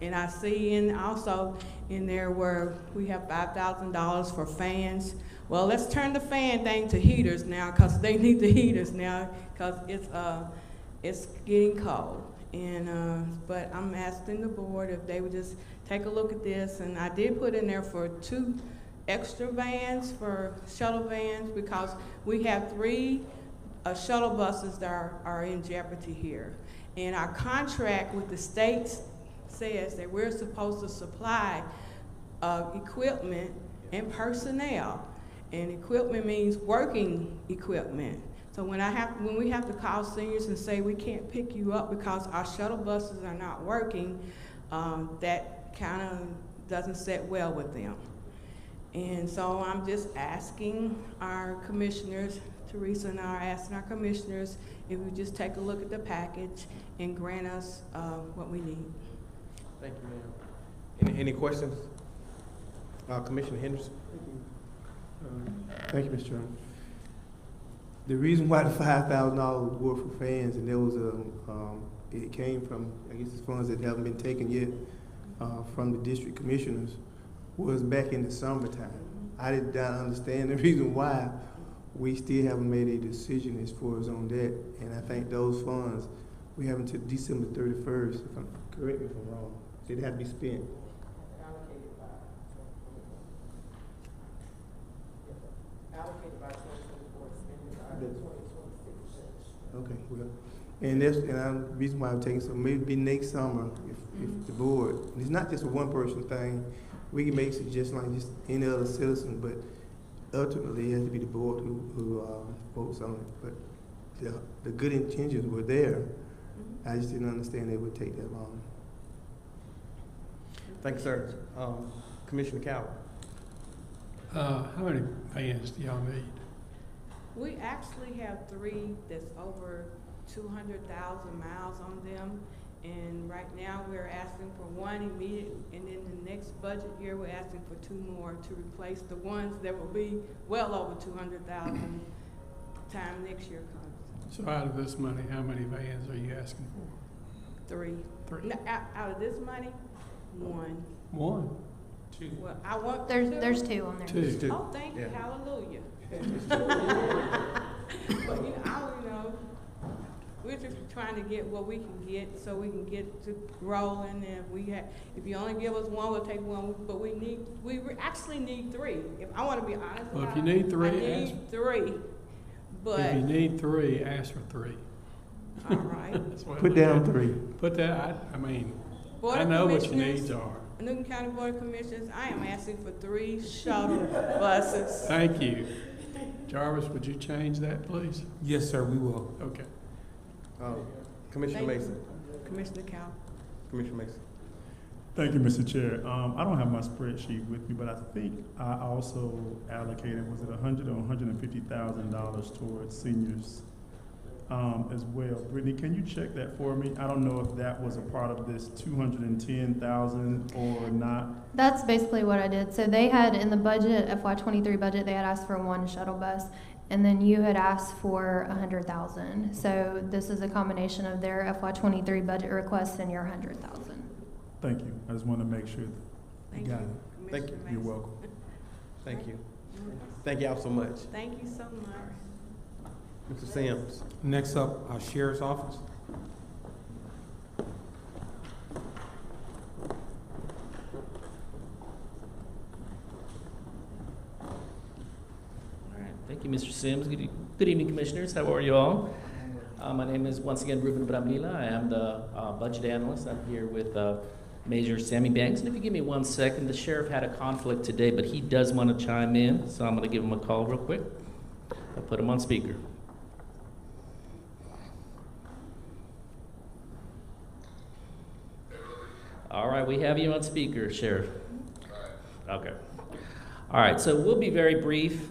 I see also in there where we have $5,000 for fans. Well, let's turn the fan thing to heaters now, because they need the heaters now, because it's getting cold. And but I'm asking the board if they would just take a look at this. And I did put in there for 2 extra vans, for shuttle vans, because we have 3 shuttle buses that are in jeopardy here. And our contract with the state says that we're supposed to supply equipment and personnel. And equipment means working equipment. So when we have to call seniors and say we can't pick you up because our shuttle buses are not working, that kind of doesn't sit well with them. And so I'm just asking our commissioners, Teresa and I are asking our commissioners if we just take a look at the package and grant us what we need. Thank you, ma'am. Any questions? Commissioner Henderson. Thank you, Mr. Chairman. The reason why the $5,000 were for fans, and there was it came from, I guess it's funds that haven't been taken yet from the district commissioners, was back in the summertime. I did not understand the reason why we still haven't made a decision as far as on that, and I think those funds, we have until December 31st, correct me if I'm wrong, so it had to be spent. Allocated by 2024, spending by 2026. Okay, well, and that's, and the reason why I'm taking, so maybe next summer, if the board, and it's not just a one-person thing, we can make suggestions like just any other citizen, but ultimately it has to be the board who votes on it. But the good intentions were there. I just didn't understand it would take that long. Thank you, sir. Commissioner Cowell. How many vans do y'all need? We actually have 3 that's over 200,000 miles on them. And right now we're asking for 1 immediate, and in the next budget year we're asking for 2 more to replace the ones that will be well over 200,000 time next year comes. So out of this money, how many vans are you asking for? 3. Three. No, out of this money, 1. One. Two. Well, I want There's 2 on there. Two. Oh, thank you, Yeah. hallelujah. But we're just trying to get what we can get so we can get to rolling. And if you only give us 1, we'll take 1. But we actually need 3. If I want to be honest, Well, if you need 3, I need 3. But if you need 3, ask for 3. all right. That's what Put we down do. 3. Put that. I mean, Board I of know what your Commissioners, needs are. Newton County Board of Commissioners, I am asking for 3 shuttle buses. Thank you. Jarvis, would you change that, please? Yes, sir, we will. Okay. Commissioner Thank you. Mason. Commissioner Cal. Commissioner Mason. Thank you, Mr. Chair. I don't have my spreadsheet with me, but I think I also allocated, was it $100,000 or $150,000 towards seniors as well. Brittany, can you check that for me? I don't know if that was a part of this 210,000 or not. That's basically what I did. So they had in the budget, FY23 budget, they had asked for 1 shuttle bus, and then you had asked for 100,000. So this is a combination of their FY23 budget request and your 100,000. Thank you. I just want to make sure you Thank got you, it. Thank you. Commissioner You're Mason. welcome. Thank you. Thank y'all so much. Thank you so much. Mr. Sims. Next up, our Sheriff's Office. All right, thank you, Mr. Sims. Good evening, Commissioners. How are you all? My name is once again Ruben Bramila. I am the budget analyst. I'm here with Major Sammy Banks. And if you give me 1 second, the sheriff had a conflict today, but he does want to chime in, so I'm going to give him a call real quick. I'll put him on speaker. All right, we have you on speaker, Sheriff. Okay. All right, so we'll be very brief.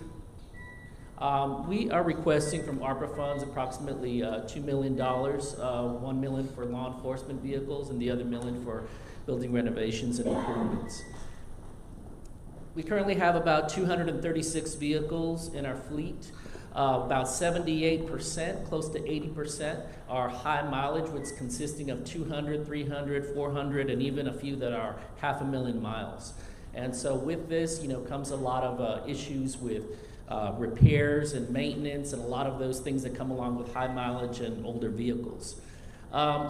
We are requesting from ARPA funds approximately $2 million, $1 million for law enforcement vehicles and the other $1 million for building renovations and improvements. We currently have about 236 vehicles in our fleet. About 78%, close to 80%, are high mileage, which is consisting of 200, 300, 400, and even a few that are 500,000 miles. And so with this, comes a lot of issues with repairs and maintenance and a lot of those things that come along with high mileage and older vehicles.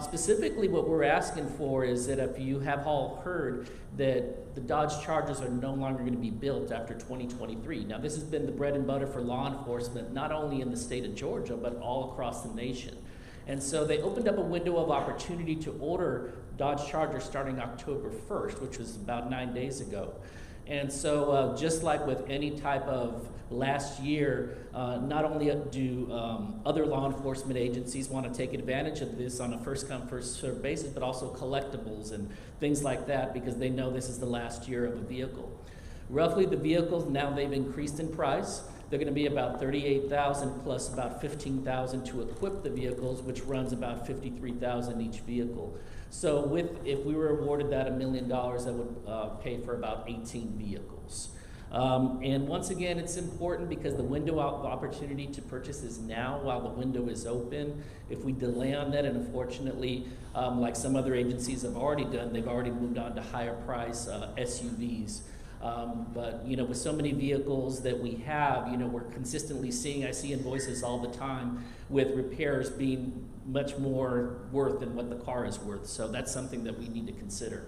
Specifically, what we're asking for is that if you have all heard that the Dodge Chargers are no longer going to be built after 2023. Now, this has been the bread and butter for law enforcement, not only in the state of Georgia, but all across the nation. And so they opened up a window of opportunity to order Dodge Chargers starting October 1st, which was about 9 days ago. And so just like with any type of last year, not only do other law enforcement agencies want to take advantage of this on a first-come, first-served basis, but also collectibles and things like that because they know this is the last year of a vehicle. Roughly the vehicles, now they've increased in price. They're going to be about $38,000 plus about $15,000 to equip the vehicles, which runs about $53,000 each vehicle. So if we were awarded that $1 million, that would pay for about 18 vehicles. And once again, it's important because the window of opportunity to purchase is now while the window is open. If we delay on that, and unfortunately, like some other agencies have already done, they've already moved on to higher price SUVs. But with so many vehicles that we have, we're consistently seeing, I see invoices all the time with repairs being much more worth than what the car is worth. So that's something that we need to consider.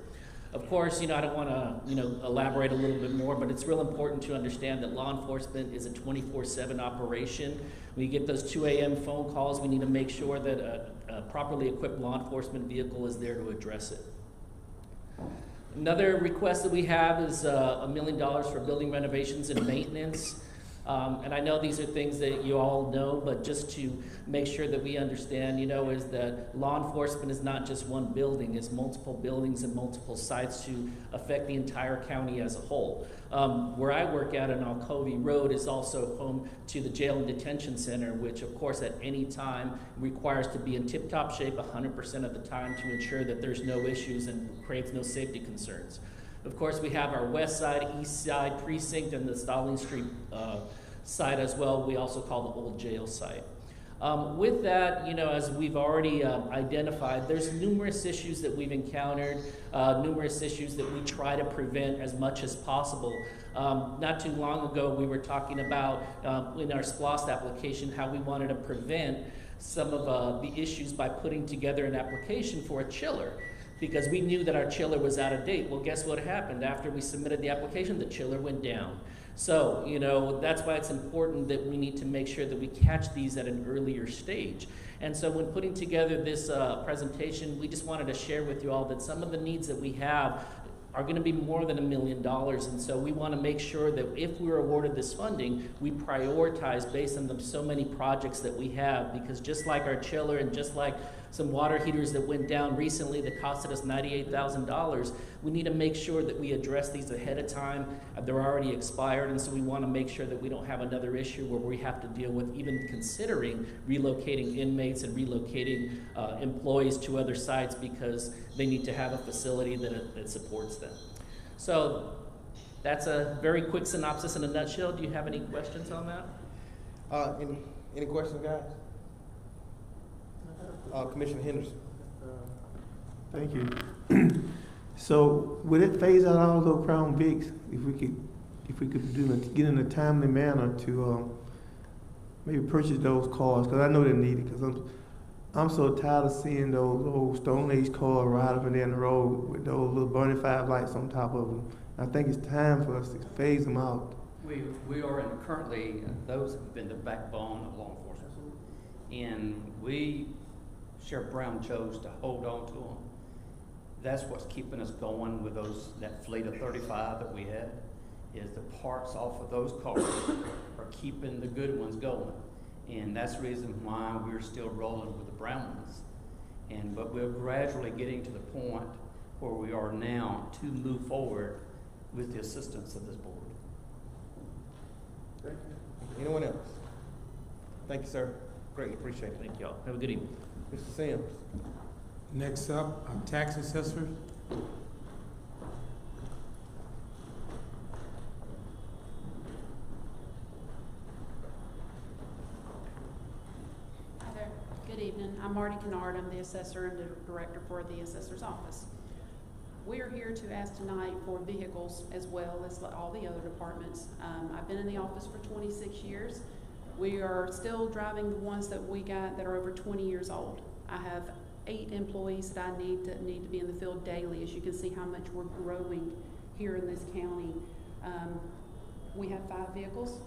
Of course, I don't want to, elaborate a little bit more, but it's real important to understand that law enforcement is a 24/7 operation. When you get those 2 a.m. phone calls, we need to make sure that a properly equipped law enforcement vehicle is there to address it. Another request that we have is $1 million for building renovations and maintenance. And I know these are things that you all know, but just to make sure that we understand, is that law enforcement is not just one building, it's multiple buildings and multiple sites to affect the entire county as a whole. Where I work at on Alcovey Road is also home to the jail and detention center, which of course at any time requires to be in tip-top shape 100% of the time to ensure that there's no issues and creates no safety concerns. Of course, we have our west side, east side precinct and the Stalling Street site as well, we also call the old jail site. With that, you know, as we've already identified, there's numerous issues that we've encountered, numerous issues that we try to prevent as much as possible. Not too long ago, we were talking about, in our SPLOST application, how we wanted to prevent some of the issues by putting together an application for a chiller, because we knew that our chiller was out of date. Well, guess what happened? After we submitted the application, the chiller went down. So, you know, that's why it's important that we need to make sure that we catch these at an earlier stage. And so when putting together this presentation, we just wanted to share with you all that some of the needs that we have are going to be more than $1 million. And so we want to make sure that if we're awarded this funding, we prioritize based on the so many projects that we have, because just like our chiller and just like some water heaters that went down recently that costed us $98,000, we need to make sure that we address these ahead of time. They're already expired, and so we want to make sure that we don't have another issue where we have to deal with even considering relocating inmates and relocating employees to other sites because they need to have a facility that supports them. So that's a very quick synopsis in a nutshell. Do you have any questions on that? Any questions, guys? Commissioner Henderson. Thank you. So would it phase out all those Crown Vics if we could get in a timely manner to maybe purchase those cars? Because I know they're needed. Because I'm so tired of seeing those old Stone Age cars ride up and down the road with those little burning 5 lights on top of them. I think it's time for us to phase them out. We are currently, those have been the backbone of law enforcement. And Sheriff Brown chose to hold on to them. That's what's keeping us going with that fleet of 35 that we had, is the parts off of those cars are keeping the good ones going. And that's the reason why we're still rolling with the brown ones. But we're gradually getting to the point where we are now to move forward with the assistance of this board. Anyone else? Thank you, sir. Greatly appreciate it. Thank y'all. Have a good evening. Mr. Sims. Next up, tax assessor. Hi there. Good evening. I'm Marty Kennard. I'm the assessor and the director for the assessor's office. We are here to ask tonight for vehicles as well as all the other departments. I've been in the office for 26 years. We are still driving the ones that we got that are over 20 years old. I have 8 employees that I need to be in the field daily. As you can see how much we're growing here in this county. We have 5 vehicles,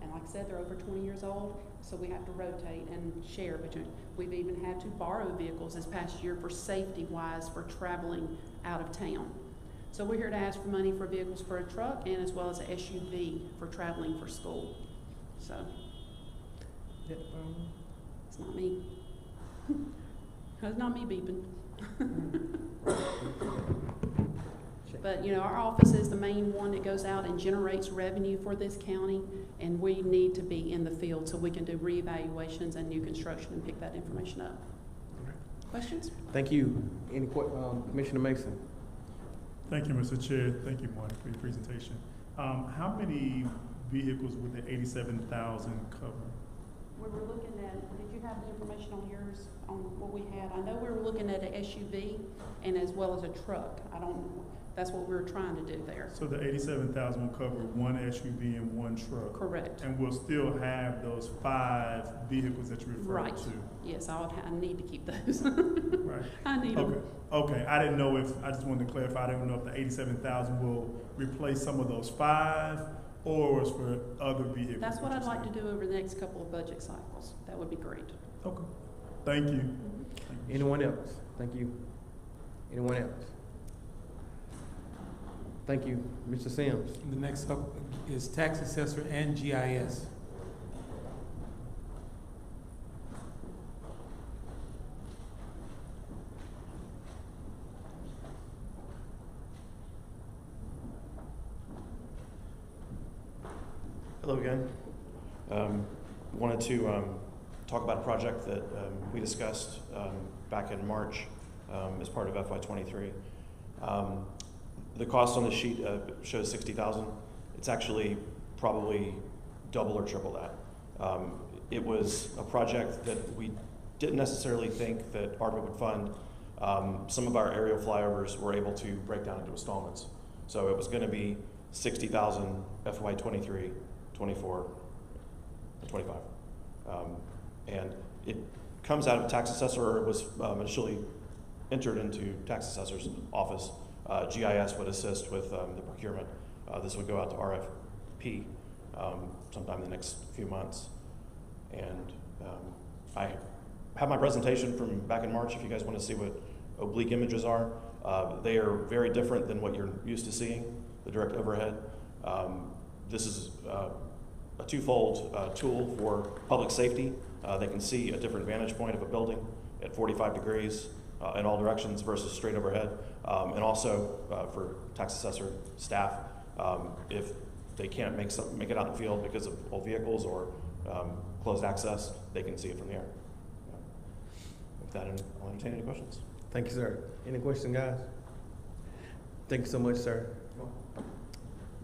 and like I said, they're over 20 years old, so we have to rotate and share between. We've even had to borrow vehicles this past year for safety-wise for traveling out of town. So we're here to ask for money for vehicles for a truck and as well as an SUV for traveling for school. So, it's not me. It's not me beeping. But, you know, our office is the main one that goes out and generates revenue for this county, and we need to be in the field so we can do reevaluations and new construction and pick that information up. Questions? Thank you. Any Commissioner Mason? Thank you, Mr. Chair. Thank you, Marty, for your presentation. How many vehicles would the 87,000 cover? We were looking at, did you have the information on yours on what we had? I know we were looking at an SUV and as well as a truck. That's what we were trying to do there. So the 87,000 will cover 1 SUV and 1 truck. Correct. And we'll still have those 5 vehicles that you referred to. Yes, I need to keep those. Right. I need them. Okay. I didn't know I just wanted to clarify. I didn't know if the 87,000 will replace some of those 5 or is for other vehicles. That's what I'd like to do over the next couple of budget cycles. That would be great. Okay. Thank you. Anyone else? Thank you. Anyone else? Thank you. Mr. Sims. The next up is tax assessor and GIS. Hello again. Wanted to talk about a project that we discussed back in March as part of FY23. The cost on the sheet shows $60,000. It's actually probably double or triple that. It was a project that we didn't necessarily think that ARPA would fund. Some of our aerial flyovers were able to break down into installments. So it was going to be $60,000 FY 23, 24, and 25. And it comes out of tax assessor, or it was initially entered into tax assessor's office. GIS would assist with the procurement. This would go out to RFP sometime in the next few months. And I have my presentation from back in March if you guys want to see what oblique images are. They are very different than what you're used to seeing, the direct overhead. This is a twofold tool for public safety. They can see a different vantage point of a building at 45 degrees in all directions versus straight overhead. And also for tax assessor staff, if they can't make it out in the field because of old vehicles or closed access, they can see it from the air. With that, I'll entertain any questions. Thank you, sir. Any questions, guys? Thank you so much, sir.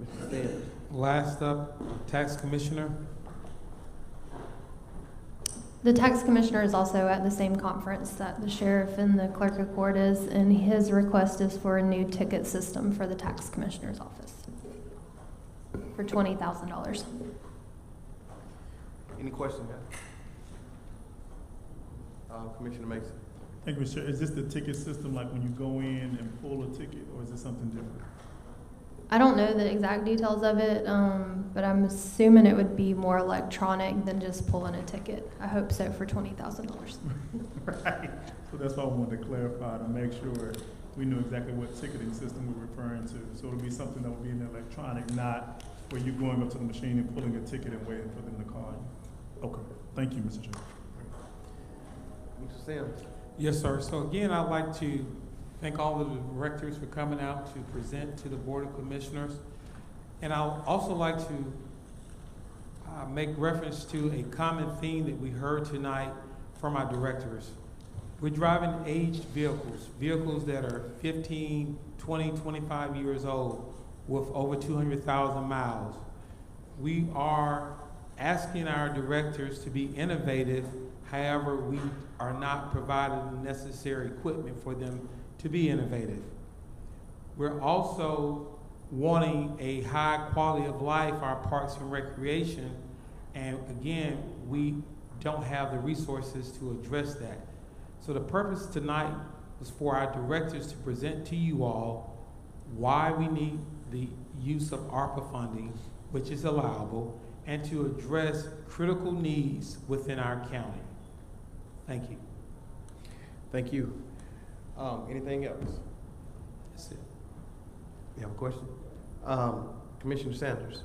Mr. Stan. Last up, Tax Commissioner. The tax commissioner is also at the same conference that the sheriff and the clerk of court is, and his request is for a new ticket system for the tax commissioner's office for $20,000. Any questions, guys? Commissioner Mason. Thank you, Mr. Chair. Is this the ticket system like when you go in and pull a ticket, or is it something different? I don't know the exact details of it, but I'm assuming it would be more electronic than just pulling a ticket. I hope so for $20,000. Right. So that's why I wanted to clarify to make sure we knew exactly what ticketing system we're referring to. So it'll be something that will be in the electronic, not where you're going up to the machine and pulling a ticket and waiting for them to call you. Okay. Thank you, Mr. Chair. Mr. Sims. Yes, sir. So again, I'd like to thank all of the directors for coming out to present to the Board of Commissioners. And I'll also like to make reference to a common theme that we heard tonight from our directors. We're driving aged vehicles that are 15, 20, 25 years old with over 200,000 miles. We are asking our directors to be innovative, however, we are not providing the necessary equipment for them to be innovative. We're also wanting a high quality of life, our parks and recreation, and again, we don't have the resources to address that. So the purpose tonight was for our directors to present to you all why we need the use of ARPA funding, which is allowable, and to address critical needs within our county. Thank you. Thank you. Anything else? That's it. You have a question? Commissioner Sanders.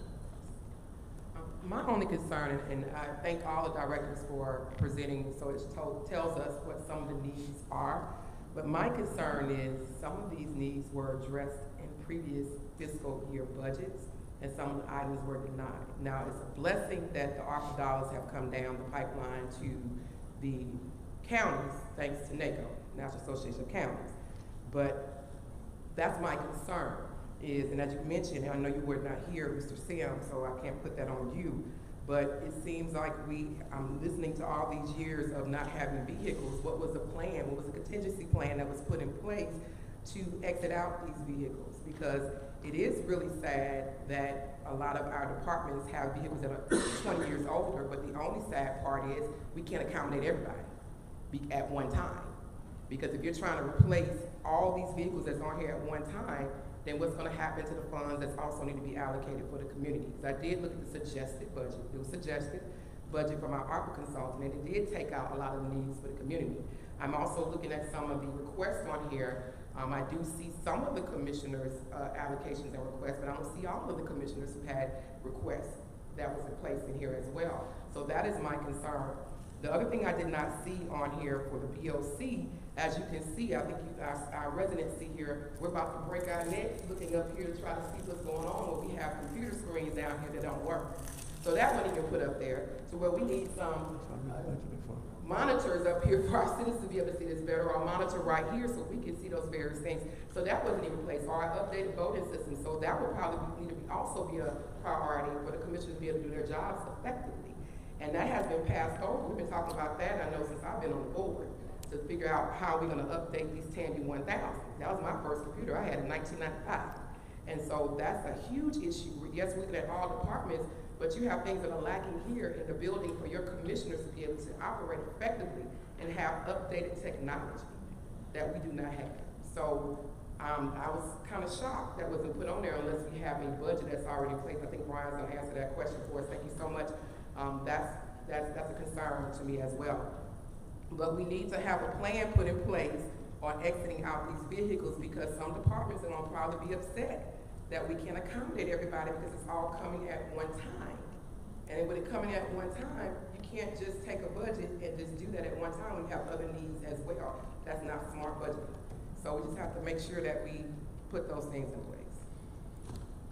My only concern, and I thank all the directors for presenting, so it tells us what some of the needs are, but my concern is some of these needs were addressed in previous fiscal year budgets, and some of the items were denied. Now, it's a blessing that the ARPA dollars have come down the pipeline to the counties, thanks to NACO, National Association of Counties. But that's my concern is, and as you mentioned, and I know you were not here, Mr. Sims, so I can't put that on you, but it seems like I'm listening to all these years of not having vehicles. What was the plan? What was the contingency plan that was put in place to exit out these vehicles? Because it is really sad that a lot of our departments have vehicles that are 20 years older, but the only sad part is we can't accommodate everybody at one time. Because if you're trying to replace all these vehicles that's on here at one time, then what's going to happen to the funds that also need to be allocated for the community? Because I did look at the suggested budget. It was suggested budget from our ARPA consultant, and it did take out a lot of the needs for the community. I'm also looking at some of the requests on here. I do see some of the commissioners' allocations and requests, but I don't see all of the commissioners who had requests that was placed in here as well. So that is my concern. The other thing I did not see on here for the BOC, as you can see, I think our residents see here, we're about to break our necks looking up here to try to see what's going on where we have computer screens down here that don't work. So that one you can put up there to where we need some monitors up here for our citizens to be able to see this better, or a monitor right here so we can see those various things. So that wasn't even placed, or our updated voting system. So that would probably need to also be a priority for the commissioners to be able to do their jobs effectively. And that has been passed over. We've been talking about that, I know, since I've been on the board, to figure out how we're gonna update these Tandy 1000. That was my first computer I had in 1995. And so that's a huge issue. Yes, we're looking at all departments, but you have things that are lacking here in the building for your commissioners to be able to operate effectively and have updated technology that we do not have. So I was kind of shocked that wasn't put on there unless we have a budget that's already in place. I think Brian's gonna answer that question for us. Thank you so much. That's a concern to me as well. But we need to have a plan put in place on exiting out these vehicles, because some departments are gonna probably be upset that we can't accommodate everybody because it's all coming at one time. And with it coming at one time, you can't just take a budget and just do that at one time when you have other needs as well. That's not smart budgeting. So we just have to make sure that we put those things in place.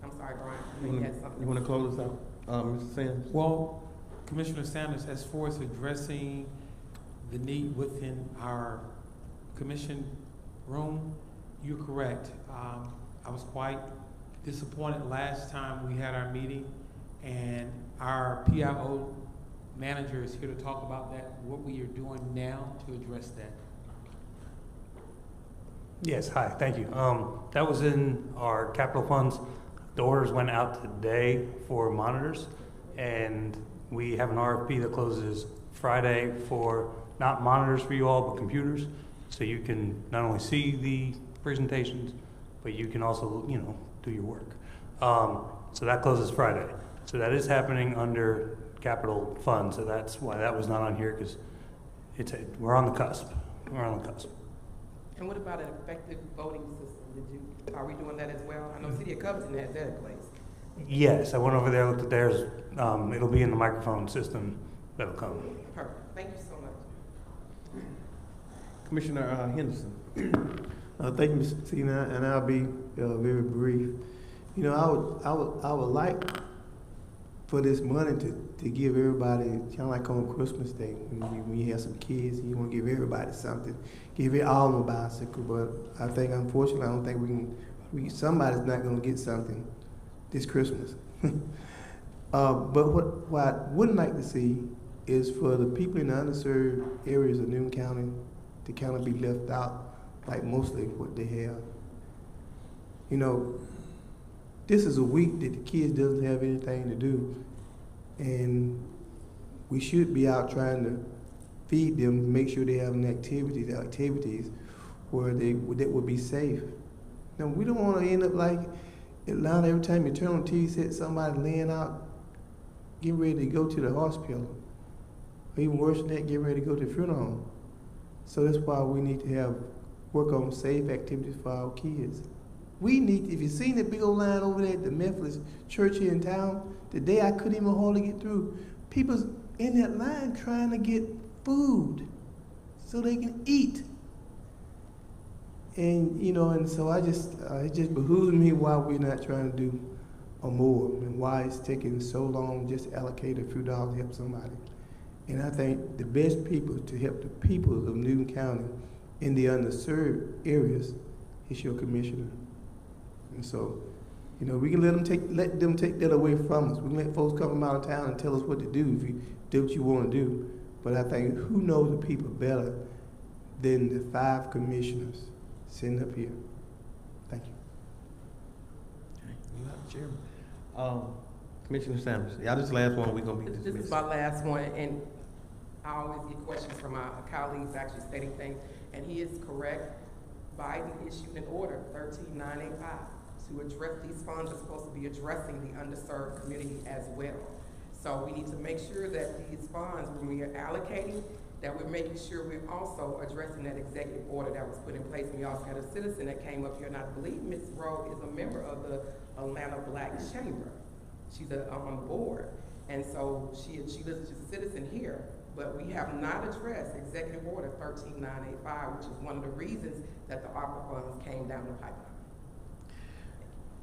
I'm sorry, Brian, you had something. You want to close us out, Mr. Sanders? Well, Commissioner Sanders, as far as addressing the need within our commission room, you're correct. I was quite disappointed last time we had our meeting, and our PIO manager is here to talk about that, what we are doing now to address that. Yes, hi, thank you. That was in our capital funds. The orders went out today for monitors, and we have an RFP that closes Friday for not monitors for you all, but computers. So you can not only see the presentations, but you can also, you know, do your work. So that closes Friday. So that is happening under capital funds. So that's why that was not on here, because we're on the cusp. We're on the cusp. And what about an effective voting system? Are we doing that as well? I know City of Covington has that in place. Yes, I went over there, looked at theirs. It'll be in the microphone system that'll come. Perfect. Thank you so much. Commissioner Henderson. Thank you, Mr. Tina, and I'll be very brief. You know, I would like for this money to give everybody, kind of like on Christmas Day, when you have some kids and you want to give everybody something, give it all a bicycle. But I think, unfortunately, I don't think somebody's not going to get something this Christmas. But what I wouldn't like to see is for the people in the underserved areas of Newton County to kind of be left out, like mostly what they have. You know, this is a week that the kids doesn't have anything to do, and we should be out trying to feed them, make sure they have activities where that would be safe. Now, we don't want to end up like Atlanta. Every time you turn on TV set, somebody laying out, getting ready to go to the hospital, or even worse than that, getting ready to go to the funeral home. So that's why we need to work on safe activities for our kids. We need, if you've seen the big old line over there at the Methodist church here in town, today I couldn't even hardly get through. People's in that line trying to get food so they can eat. And, you know, and so it just behooves me why we're not trying to do more, and why it's taking so long just to allocate a few dollars to help somebody. And I think the best people to help the people of Newton County in the underserved areas is your commissioner. And so, you know, we can let them take that away from us. We can let folks come from out of town and tell us what to do if you do what you want to do. But I think who knows the people better than the 5 commissioners sitting up here. Thank you. Okay. Chairman. Commissioner Sanders. Y'all, this is the last one we're going to be dismissed. This is my last one, and I always get questions from my colleagues actually stating things, and he is correct. Biden issued an order, 13985, to address these funds are supposed to be addressing the underserved community as well. So we need to make sure that these funds, when we are allocating, that we're making sure we're also addressing that executive order that was put in place. And we also had a citizen that came up here, and I believe Ms. Rowe is a member of the Atlanta Black Chamber. She's on the board. And so she lives as a citizen here, but we have not addressed Executive Order 13985, which is one of the reasons that the ARPA funds came down the pipeline.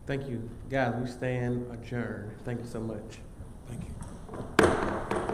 Thank you. Guys, we stand adjourned. Thank you so much. Thank you.